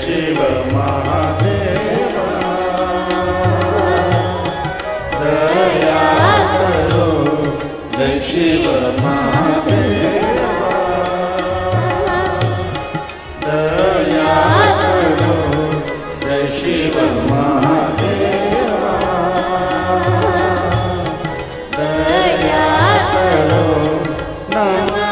શિવ મહાદેવા દયા કરો જય શિવ મહાદેવા દયા કરો જય શિવ મહાદેવા દયા કરો નમઃ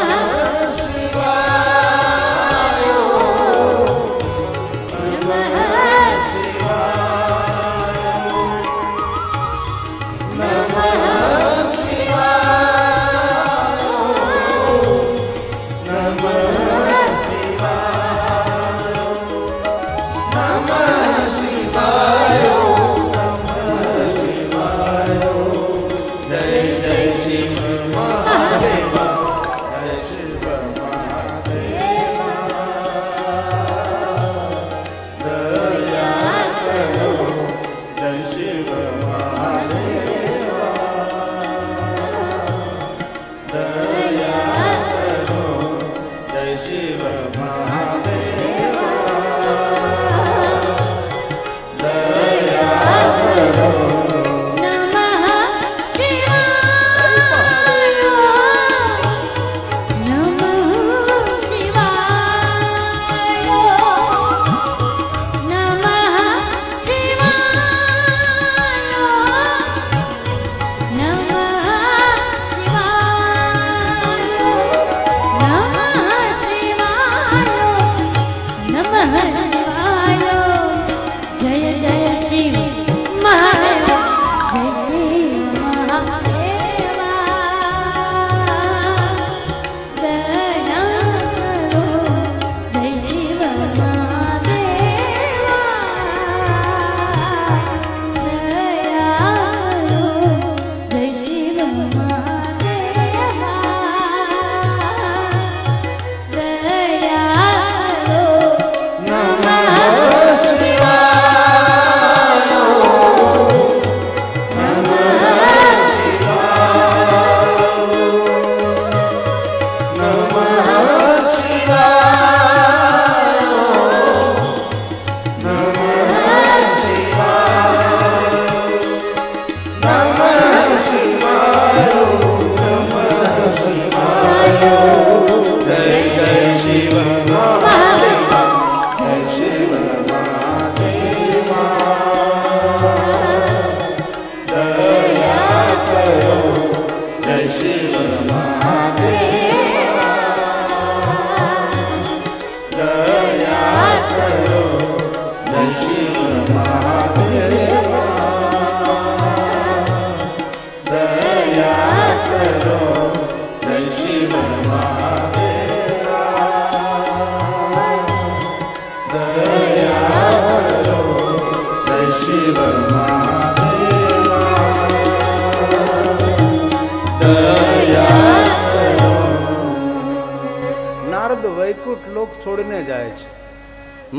નારદ વૈકુંઠ લોક છોડીને જાય છે.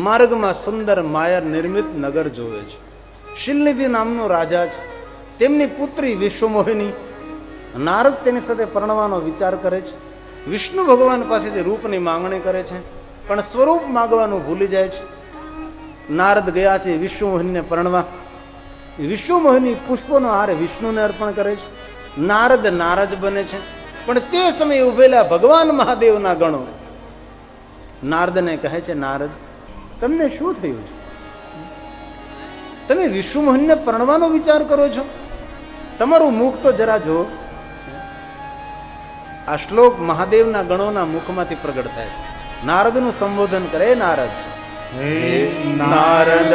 માર્ગમાં સુંદર માયા નિર્મિત નગર જોવે છે. શિલનિધિ નામનો રાજા છે, તેમની પુત્રી વિશ્વમોહિની. નારદ તેની સાથે પરણવાનો વિચાર કરે છે. વિષ્ણુ ભગવાન પાસેથી રૂપની માંગણી કરે છે, પણ સ્વરૂપ માગવાનું ભૂલી જાય છે. નારદ ગયા છે વિશ્વમોહિનીને પરણવા. વિશ્વમોહિની પુષ્પોનો હાર વિષ્ણુને અર્પણ કરે છે. નારદ નારાજ બને છે, પણ તે સમયે ઉભેલા ભગવાન મહાદેવના ગણો નારદને કહે છે, નારદ, તમને શું થયું છે? તમે વિશ્વમોહિનીને પરણવાનો વિચાર કરો છો? તમારું મુખ તો જરા જો. આ શ્લોક મહાદેવના ગણોના મુખમાંથી પ્રગટ થાય છે. નારદનું સંબોધન કરે, નારદ, હે નારદ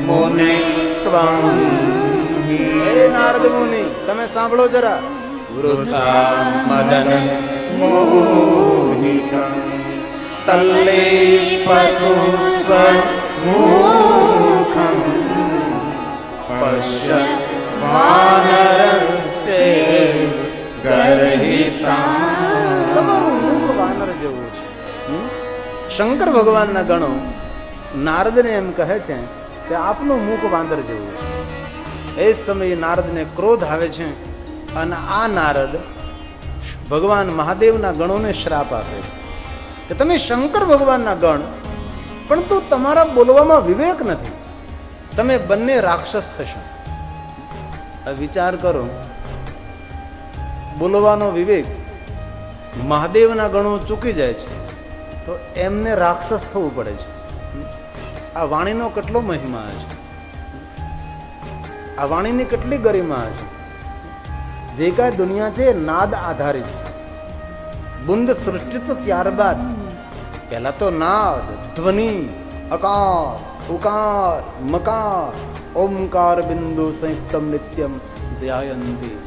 મુનિ ત્વં, હે નારદ મુનિ, તમે સાંભળો જરા. વૃથા મદન મોહિતં તલ્લેપસુ સ્વમુખં પશ્ય વાનરસ્ય ગર્હિતા. તમારું મુખ વાનર જેવું છે. શંકર ભગવાનના ગણો નારદને એમ કહે છે કે આપનું મુખ વાંદર જેવું છે. એ સમયે નારદને ક્રોધ આવે છે અને આ નારદ ભગવાન મહાદેવના ગણોને શ્રાપ આપે છે કે તમે શંકર ભગવાનના ગણ પરંતુ તમારા બોલવામાં વિવેક નથી. તમે બંને રાક્ષસ થશો. વિચાર કરો, બોલવાનો વિવેક મહાદેવના ગણો ચૂકી જાય છે તો એમને રાક્ષસ થવું પડે છે. આ વાણીનો કેટલો મહિમા છે, આ વાણીની કેટલી ગરિમા છે. જે કાંઈ દુનિયા છે એ નાદ આધારિત છે. બુંદ સૃષ્ટિ તો ત્યારબાદ પહેલા તો નાદ, ધ્વનિ, અકાર, ઉકાર, મકાર, ઓમકાર બિંદુ સંયુક્તમ નિત્યમ ધ્યાયંતી.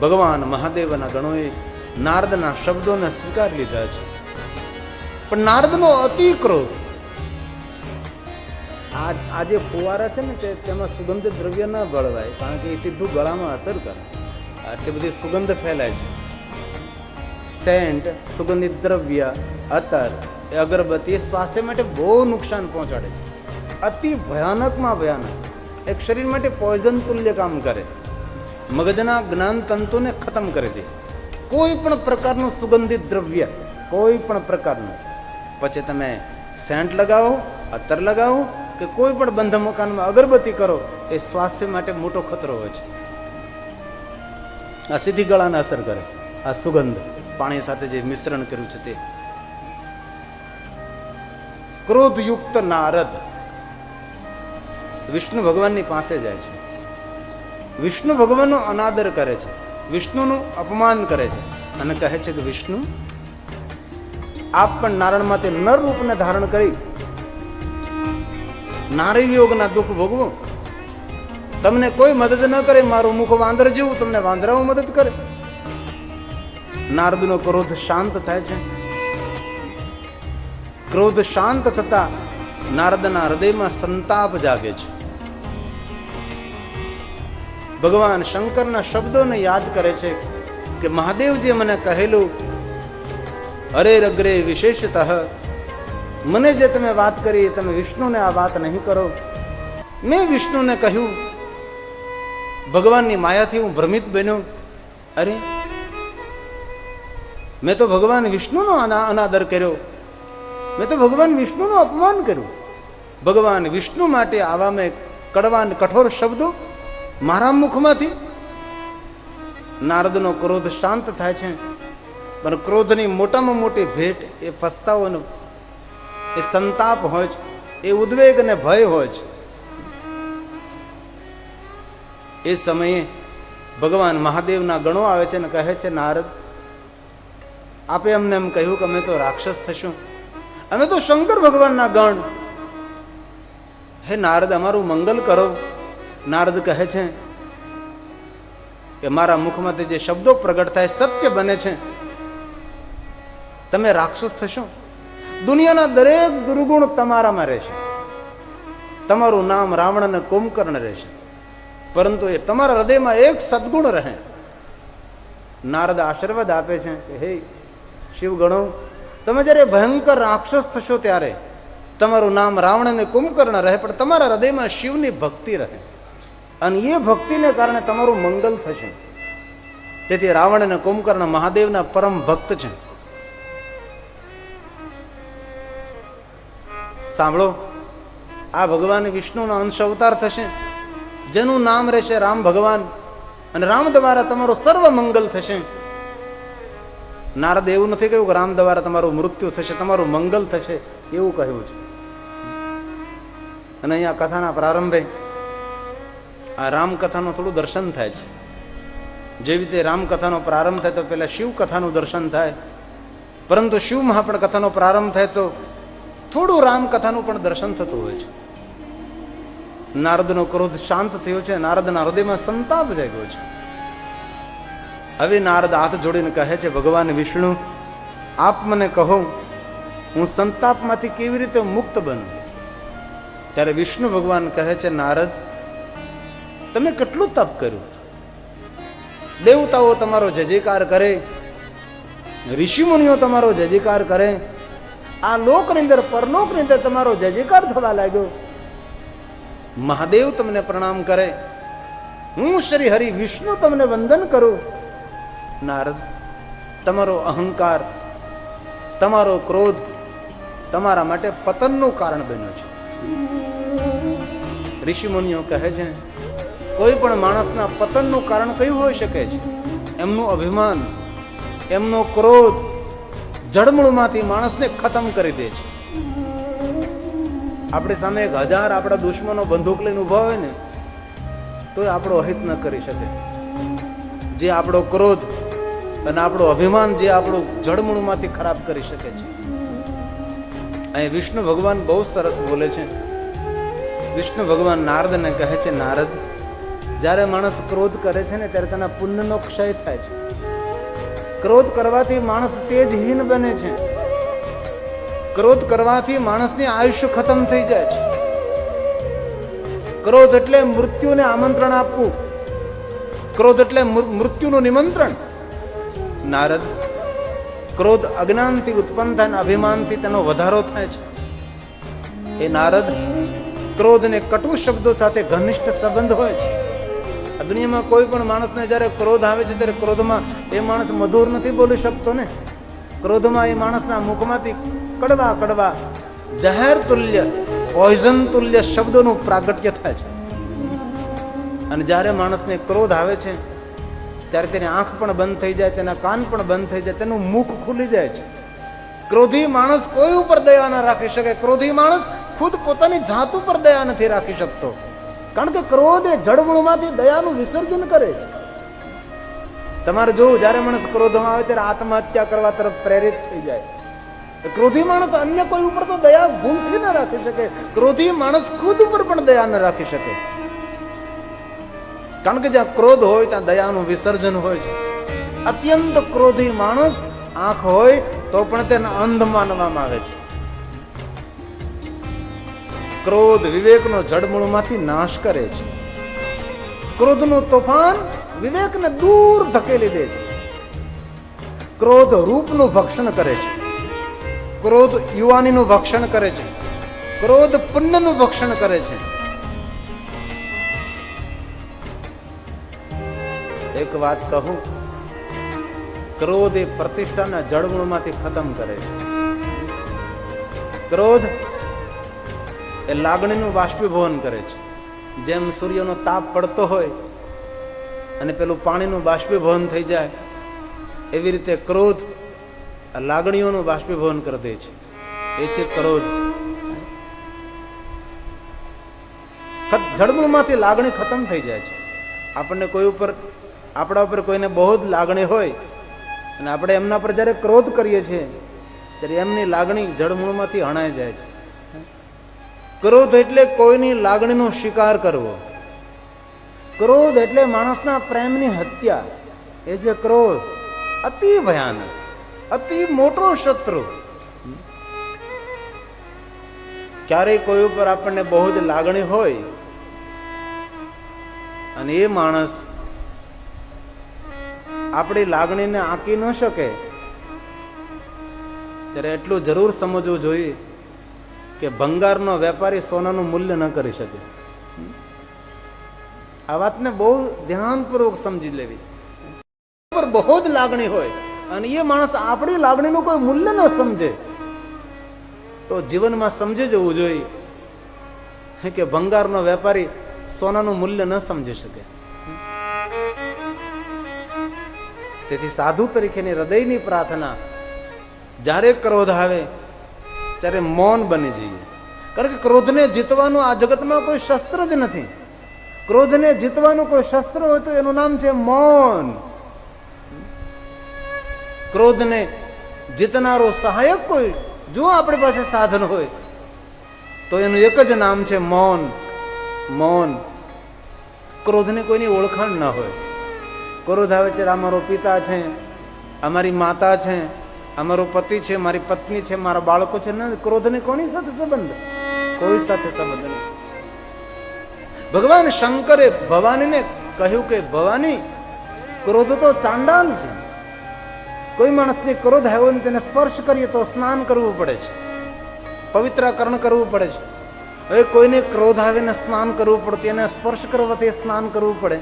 ભગવાન મહાદેવના ગણોએ નારદના શબ્દોને સ્વીકારી લીધા છે. પણ નારદનો અતિ ક્રોધ. આ જે ફુવારા છે ને તેમાં સુગંધિત દ્રવ્ય ન ભળવાય, કારણ કે એ સીધું ગળામાં અસર કરે. આટલી બધી સુગંધ ફેલાય છે. સેન્ટ, સુગંધિત દ્રવ્ય, અત્તર, અગરબત્તી સ્વાસ્થ્ય માટે બહુ નુકસાન પહોંચાડે છે. અતિ ભયાનકમાં ભયાનક. એક શરીર માટે પોઈઝન તુલ્ય કામ કરે. મગજના જ્ઞાન તંતુને ખતમ કરી દે. કોઈ પણ પ્રકારનું સુગંધિત દ્રવ્ય, કોઈ પણ પ્રકારનું, પછી તમે સેન્ટ લગાવો, અત્તર લગાવો કે કોઈ પણ બંધ મકાનમાં અગરબત્તી કરો, એ સ્વાસ્થ્ય માટે મોટો ખતરો હોય છે. આ સીધી ગળાને અસર કરે. આ સુગંધ પાણી સાથે જે મિશ્રણ કર્યું છે તે. ક્રોધયુક્ત નારદ વિષ્ણુ ભગવાનની પાસે જાય છે. વિષ્ણુ ભગવાનનો અનાદર કરે છે, વિષ્ણુનું અપમાન કરે છે અને કહે છે કે વિષ્ણુ, આપ પણ નારાયણમાંથી નર રૂપને ધારણ કરી નારી વિયોગના દુઃખ ભોગવો. તમને કોઈ મદદ ન કરે, મારું મુખ વાંદર જેવું, તમને વાંદરાઓ મદદ કરે. નારદનો ક્રોધ શાંત થાય છે. ક્રોધ શાંત થતા નારદના હૃદયમાં સંતાપ જાગે છે. ભગવાન શંકરના શબ્દોને યાદ કરે છે કે મહાદેવજીએ મને કહેલું, અરે અગ્રે વિશેષતઃ, મને જે તમે વાત કરી તમે વિષ્ણુને આ વાત નહીં કરો. મેં વિષ્ણુને કહ્યું, ભગવાનની માયાથી હું ભ્રમિત બન્યો. અરે, મેં તો ભગવાન વિષ્ણુનો અનાદર કર્યો, મેં તો ભગવાન વિષ્ણુનું અપમાન કર્યું. ભગવાન વિષ્ણુ માટે આવા મેં કડવા કઠોર શબ્દો મારા મુખમાંથી. નારદનો ક્રોધ શાંત થાય છે, પણ ક્રોધની મોટામાં મોટી ભેટ એ પસ્તાવો, એ સંતાપ હોય છે, એ ઉદ્વેગ અને ભય હોય છે. એ સમયે ભગવાન મહાદેવના ગણો આવે છે અને કહે છે, નારદ, આપે અમને એમ કહ્યું કે અમે તો રાક્ષસ થશું, અમે તો શંકર ભગવાનના ગણ. હે નારદ, અમારું મંગલ કરો. નારદ કહે છે કે મારા મુખમાંથી જે શબ્દો પ્રગટ થાય સત્ય બને છે. તમે રાક્ષસ થશો, દુનિયાના દરેક દુર્ગુણ તમારામાં રહેશે. તમારું નામ રાવણ અને કુંભકર્ણ રહેશે, પરંતુ એ તમારા હૃદયમાં એક સદગુણ રહે. નારદ આશીર્વાદ આપે છે કે હે શિવગણો, તમે જ્યારે ભયંકર રાક્ષસ થશો ત્યારે તમારું નામ રાવણ અને કુંભકર્ણ રહે, પણ તમારા હૃદયમાં શિવની ભક્તિ રહે, અને એ ભક્તિને કારણે તમારું મંગલ થશે. તેથી રાવણ અને કુંભકર્ણ મહાદેવના પરમ ભક્ત છે. સાંભળો, આ ભગવાન વિષ્ણુનો અંશ અવતાર થશે, જેનું નામ રહેશે રામ ભગવાન, અને રામ દ્વારા તમારું સર્વ મંગલ થશે. નારદ એવું નથી કહ્યું કે રામ દ્વારા તમારું મૃત્યુ થશે, તમારું મંગલ થશે, એવું કહ્યું છે. અને અહીંયા કથાના પ્રારંભે આ રામકથાનું થોડું દર્શન થાય છે. જેવી રીતે રામકથાનો પ્રારંભ થાય તો પહેલા શિવ કથાનું દર્શન થાય, પરંતુ શિવ મહાપણ કથાનો પ્રારંભ થાય તો થોડું રામકથાનું પણ દર્શન થતું હોય છે. નારદનો ક્રોધ શાંત થયો છે, નારદના હૃદયમાં સંતાપ જાગ્યો છે. હવે નારદ હાથ જોડીને કહે છે, ભગવાન વિષ્ણુ, આપ મને કહો, હું સંતાપમાંથી કેવી રીતે મુક્ત બનું? ત્યારે વિષ્ણુ ભગવાન કહે છે, નારદ, તમે કેટલું તપ કર્યું, દેવતાઓ તમારો જય જયકાર કરે, ઋષિ મુનિઓ તમારો જય જયકાર કરે, આ લોકની અંદર પરલોકની અંદર તમારો જય જયકાર થવા લાગ્યો. મહાદેવ તમને પ્રણામ કરે, હું શ્રી હરિ વિષ્ણુ તમને વંદન કરું. નારદ, તમારો અહંકાર, તમારો ક્રોધ, તમારા માટે પતનનું કારણ બન્યું છે. ઋષિમુનિઓ કહે છે કોઈ પણ માણસના પતનનું કારણ કયું હોઈ શકે છે? એમનું અભિમાન, એમનો ક્રોધ જડમૂળમાંથી માણસને ખતમ કરી દે છે. આપણી સામે 1000 આપણા દુશ્મનો બંદૂક લઈને ઉભા હોય ને તોય આપણો અહિત ન કરી શકે. જે આપણો ક્રોધ અને આપણું અભિમાન જે આપણું જડમૂળમાંથી ખરાબ કરી શકે છે. અહીં વિષ્ણુ ભગવાન બહુ સરસ બોલે છે. વિષ્ણુ ભગવાન નારદને કહે છે, નારદ, જ્યારે માણસ ક્રોધ કરે છે ને ત્યારે તેના પુણ્યનો ક્ષય થાય છે. ક્રોધ કરવાથી માણસ તેજહીન બને છે. ક્રોધ કરવાથી માણસની આયુષ્ય ખતમ થઈ જાય છે. ક્રોધ એટલે મૃત્યુને આમંત્રણ આપવું. ક્રોધ એટલે મૃત્યુનું નિમંત્રણ. નારદ, ક્રોધ અજ્ઞાનથી ઉત્પન્ન થાય અને અભિમાનથી તેનો વધારો થાય છે. એ નારદ, ક્રોધ અને કટુ શબ્દો સાથે ઘનિષ્ઠ સંબંધ હોય છે. આ દુનિયામાં કોઈ પણ માણસને જ્યારે ક્રોધ આવે છે ત્યારે ક્રોધમાં એ માણસ મધુર નથી બોલી શકતો ને. ક્રોધમાં એ માણસના મુખમાંથી કડવા કડવા જહેર તુલ્ય, પોઈઝન તુલ્ય શબ્દોનું પ્રાગટ્ય થાય છે. અને જ્યારે માણસને ક્રોધ આવે છે ત્યારે તેની આંખ પણ બંધ થઈ જાય, તેના કાન પણ બંધ થઈ જાય, તેનું મુખ ખુલી જાય છે. ક્રોધી માણસ કોઈ ઉપર દયા ના રાખી શકે. ક્રોધી માણસ ખુદ પોતાની જાત ઉપર દયા નથી રાખી શકતો. કારણ કે ક્રોધ એ જડમૂળમાંથી દયાનું વિસર્જન કરે છે. તમારે જોવું, જ્યારે માણસ ક્રોધમાં આવે ત્યારે આત્મહત્યા કરવા તરફ પ્રેરિત થઈ જાય. ક્રોધી માણસ અન્ય કોઈ ઉપર તો દયા ભૂલથી ન રાખી શકે. ક્રોધી માણસ ખુદ ઉપર પણ દયા ન રાખી શકે. કારણ કે જ્યાં ક્રોધ હોય ત્યાં દયાનું વિસર્જન હોય છે. અત્યંત ક્રોધી માણસ આંખ હોય તો પણ તેને અંધ માનવામાં આવે છે. ક્રોધ વિવેકનો જડમૂળમાંથી નાશ કરે છે. ક્રોધનું તોફાન વિવેકને દૂર ધકેલી દે છે. ક્રોધ રૂપનું ભક્ષણ કરે છે. ક્રોધ યુવાનીનું ભક્ષણ કરે છે. ક્રોધ પુણ્યનું ભક્ષણ કરે છે. એક વાત કહું, ક્રોધ એ પ્રતિષ્ઠાના જડમૂળમાંથી ખતમ કરે છે. ક્રોધ એ લાગણીનું બાષ્પીભવન કરે છે. જેમ સૂર્યનો તાપ પડતો હોય અને પેલું પાણીનું બાષ્પીભવન થઈ જાય, એવી રીતે ક્રોધ લાગણીઓનું બાષ્પીભવન કરી દે છે. એ છે ક્રોધ. જડમૂળમાંથી લાગણી ખતમ થઈ જાય છે. આપણને કોઈ ઉપર, આપણા ઉપર કોઈને બહુ જ લાગણી હોય અને આપણે એમના પર જ્યારે ક્રોધ કરીએ છીએ ત્યારે એમની લાગણી જડમૂળમાંથી હણાઈ જાય છે. ક્રોધ એટલે કોઈની લાગણીનો શિકાર કરવો. ક્રોધ એટલે માણસના પ્રેમની હત્યા. એ જે ક્રોધ અતિ ભયાનક, અતિ મોટો શત્રુ. ક્યારેય કોઈ ઉપર આપણને બહુ જ લાગણી હોય અને એ માણસ આપણી લાગણીને આંકી ન શકે ત્યારે એટલું જરૂર સમજવું જોઈએ કે ભંગારનો વેપારી સોનાનું મૂલ્ય ન કરી શકે. આ વાતને બહુ ધ્યાનપૂર્વક સમજી લેવી. પર બહુ જ લાગણી હોય અને એ માણસ આપણી લાગણીનું કોઈ મૂલ્ય ન સમજે તો જીવનમાં સમજી જવું જોઈએ કે ભંગારનો વેપારી સોનાનું મૂલ્ય ન સમજી શકે. તેથી સાધુ તરીકેની હૃદયની પ્રાર્થના, જ્યારે ક્રોધ આવે ત્યારે મૌન બની જઈએ. કારણ કે ક્રોધને જીતવાનું આ જગતમાં કોઈ શસ્ત્ર જ નથી. ક્રોધને જીતવાનું કોઈ શસ્ત્ર હોય તો એનું નામ છે મૌન. ક્રોધને જીતનારો સહાયક કોઈ જો આપણી પાસે સાધન હોય તો એનું એક જ નામ છે મૌન. મૌન. ક્રોધને કોઈની ઓળખાણ ન હોય. ક્રોધ આવે છે, અમારો પિતા છે, અમારી માતા છે, અમારો પતિ છે, મારી પત્ની છે, મારા બાળકો છે. ક્રોધને કોની સાથે સંબંધ? કોઈ સાથે સંબંધ નહીં. ભગવાન શંકરે ભવાનીને કહ્યું કે ભવાની, ક્રોધ તો ચાંડાલ છે. કોઈ માણસને ક્રોધ આવ્યો ને તેને સ્પર્શ કરીએ તો સ્નાન કરવું પડે છે, પવિત્રકરણ કરવું પડે છે. હવે કોઈને ક્રોધ આવે ને સ્નાન કરવું પડતું, એને સ્પર્શ કરવાથી સ્નાન કરવું પડે,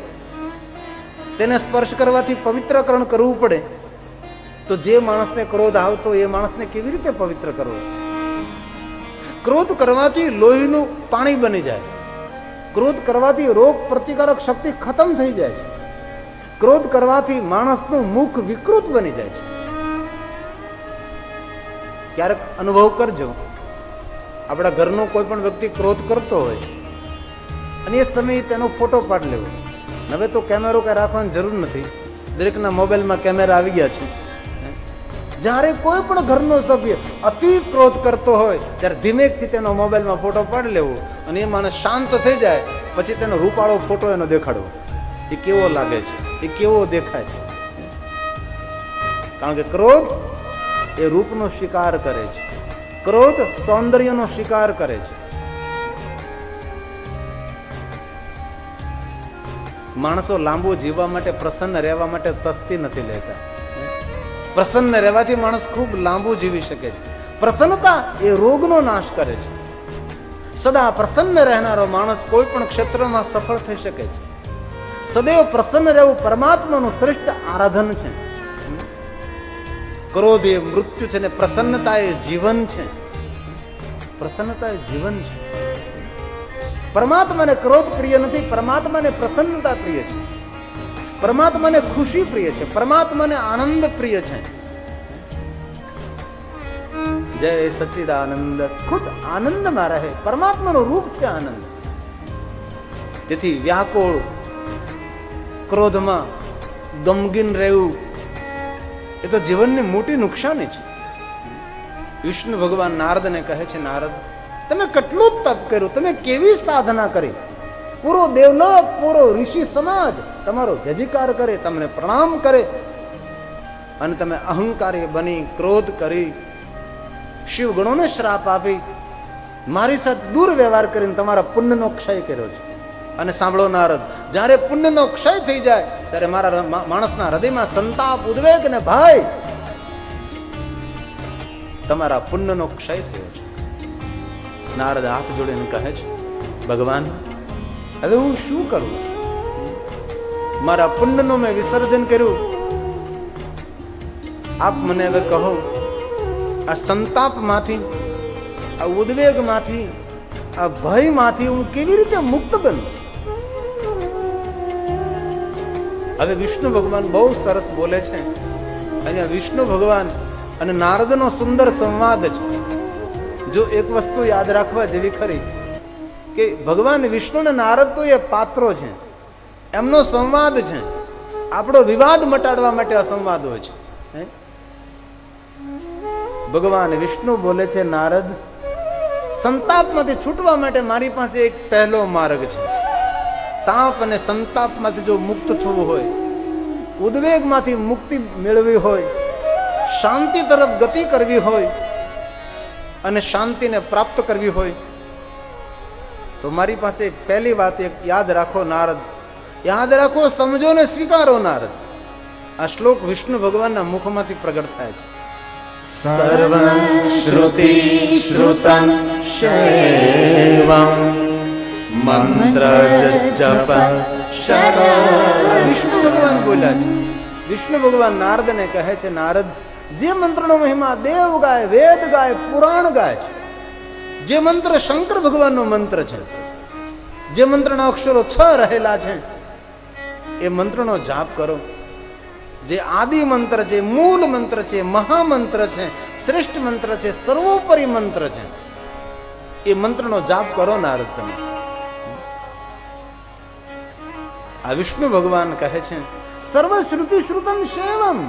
તેને સ્પર્શ કરવાથી પવિત્રકરણ કરવું પડે. તો જે માણસને ક્રોધ આવતો એ માણસને કેવી રીતે પવિત્ર કરવો? ક્રોધ કરવાથી લોહીનું પાણી બની જાય, ક્રોધ કરવાથી રોગ પ્રતિકારક શક્તિ ખતમ થઈ જાય છે, ક્રોધ કરવાથી માણસનું મુખ વિકૃત બની જાય છે. ક્યારેક અનુભવ કરજો, આપણા ઘરનો કોઈ પણ વ્યક્તિ ક્રોધ કરતો હોય અને એ સમયે તેનો ફોટો પાડી લેવો. હવે તો કેમેરો કઈ રાખવાની જરૂર નથી, દરેકના મોબાઈલમાં કેમેરા આવી ગયા છે. જ્યારે કોઈ પણ ઘરનો સભ્ય અતિ ક્રોધ કરતો હોય ત્યારે ધીમેકથી તેનો મોબાઈલમાં ફોટો પાડી લેવો અને એ માણસ શાંત થઈ જાય પછી તેનો રૂપાળો ફોટો એનો દેખાડવો. એ કેવો લાગે છે, એ કેવો દેખાય છે. કારણ કે ક્રોધ એ રૂપનો શિકાર કરે છે, ક્રોધ સૌંદર્યનો શિકાર કરે છે. માણસો લાંબુ જીવવા માટે, પ્રસન્ન રહેવા માટે તસ્તી નથી લેતા. પ્રસન્ન રહેવાથી માણસ ખૂબ લાંબુ જીવી શકે છે. પ્રસન્નતા એ રોગનો નાશ કરે છે. સદા પ્રસન્ન રહેનારો માણસ કોઈ પણ ક્ષેત્રમાં સફળ થઈ શકે છે. સદૈવ પ્રસન્ન રહેવું પરમાત્માનું શ્રેષ્ઠ આરાધન છે. ક્રોધ એ મૃત્યુ છે ને પ્રસન્નતા એ જીવન છે. પ્રસન્નતા એ જીવન છે. પરમાત્માને ક્રોધ પ્રિય નથી, પરમાત્માને પ્રસન્નતા પ્રિય છે, પરમાત્માને ખુશી પ્રિય છે, પરમાત્માને આનંદ પ્રિય છે. જય સચ્ચિદાનંદ, ખુદ આનંદમાં રહે. પરમાત્માનું રૂપ છે આનંદ. તેથી વ્યાકુળ ક્રોધમાં ગમગીન રહેવું એ તો જીવનની મોટી નુકસાની છે. વિષ્ણુ ભગવાન નારદને કહે છે, નારદ તમે કેટલું તપ કર્યું, તમે કેવી સાધના કરી, પૂરો દેવલોક, પૂરો ઋષિ સમાજ તમારો જયજયકાર કરે, તમને પ્રણામ કરે, અને તમે અહંકારી બની ક્રોધ કરી, શિવ ગણોને શ્રાપ આપી, મારી સાથે દુર્વ્યવહાર કરીને તમારા પુણ્યનો ક્ષય કર્યો છે. અને સાંભળો નારદ, જ્યારે પુણ્યનો ક્ષય થઈ જાય ત્યારે મારા માણસના હૃદયમાં સંતાપ, ઉદ્વેગ ને ભય, તમારા પુણ્યનો ક્ષય થયો છે. નારદ હાથ જોડીને કહે છે, ભગવાન હવે હું શું કરું? મારા પુણ્યનું મેં વિસર્જન કર્યું, આપ મને હવે કહો, આ સંતાપમાંથી, આ ઉદ્વેગમાંથી, આ ભયમાંથી હું કેવી રીતે મુક્ત બનું? હવે વિષ્ણુ ભગવાન બહુ સરસ બોલે છે. અહીંયા વિષ્ણુ ભગવાન અને નારદનો સુંદર સંવાદ છે. જો એક વસ્તુ યાદ રાખવા જેવી ખરી કે ભગવાન વિષ્ણુ અને નારદ તો એ પાત્રો છે, એમનો સંવાદ છે. આપણો વિવાદ મટાડવા માટે આ સંવાદ હોય છે. ભગવાન વિષ્ણુ બોલે છે, નારદ સંતાપમાંથી છૂટવા માટે મારી પાસે એક પહેલો માર્ગ છે. તાપ અને સંતાપમાંથી જો મુક્ત થવું હોય, ઉદ્વેગમાંથી મુક્તિ મેળવી હોય, શાંતિ તરફ ગતિ કરવી હોય અને શાંતિને પ્રાપ્ત કરવી હોય તો મારી પાસે પહેલી વાત એક યાદ રાખો નારદ, યાદ રાખો, સમજો ને સ્વીકારો નારદ. આ શ્લોક વિષ્ણુ ભગવાનના મુખમાંથી પ્રગટ થાય છે. સર્વં શ્રુતિ શ્રુતં શૈવં મંત્ર જપં શરો. વિષ્ણુ ભગવાન બોલ્યા છે. વિષ્ણુ ભગવાન નારદને કહે છે, નારદ જે મંત્રનો મહિમા દેવ ગાય, વેદ ગાય, પુરાણ ગાય, જે મંત્ર શંકર ભગવાનનો મંત્ર છે, જે મંત્રના અક્ષરો 6 રહેલા છે, એ મંત્રનો જાપ કરો. જે આદિ મંત્ર છે, મૂળ મંત્ર છે, મહામંત્ર છે, શ્રેષ્ઠ મંત્ર છે, સર્વોપરી મંત્ર છે, એ મંત્રનો જાપ કરો નારદ તમે. આ વિષ્ણુ ભગવાન કહે છે, સર્વ શ્રુતિ શ્રુતમ શૈવમ.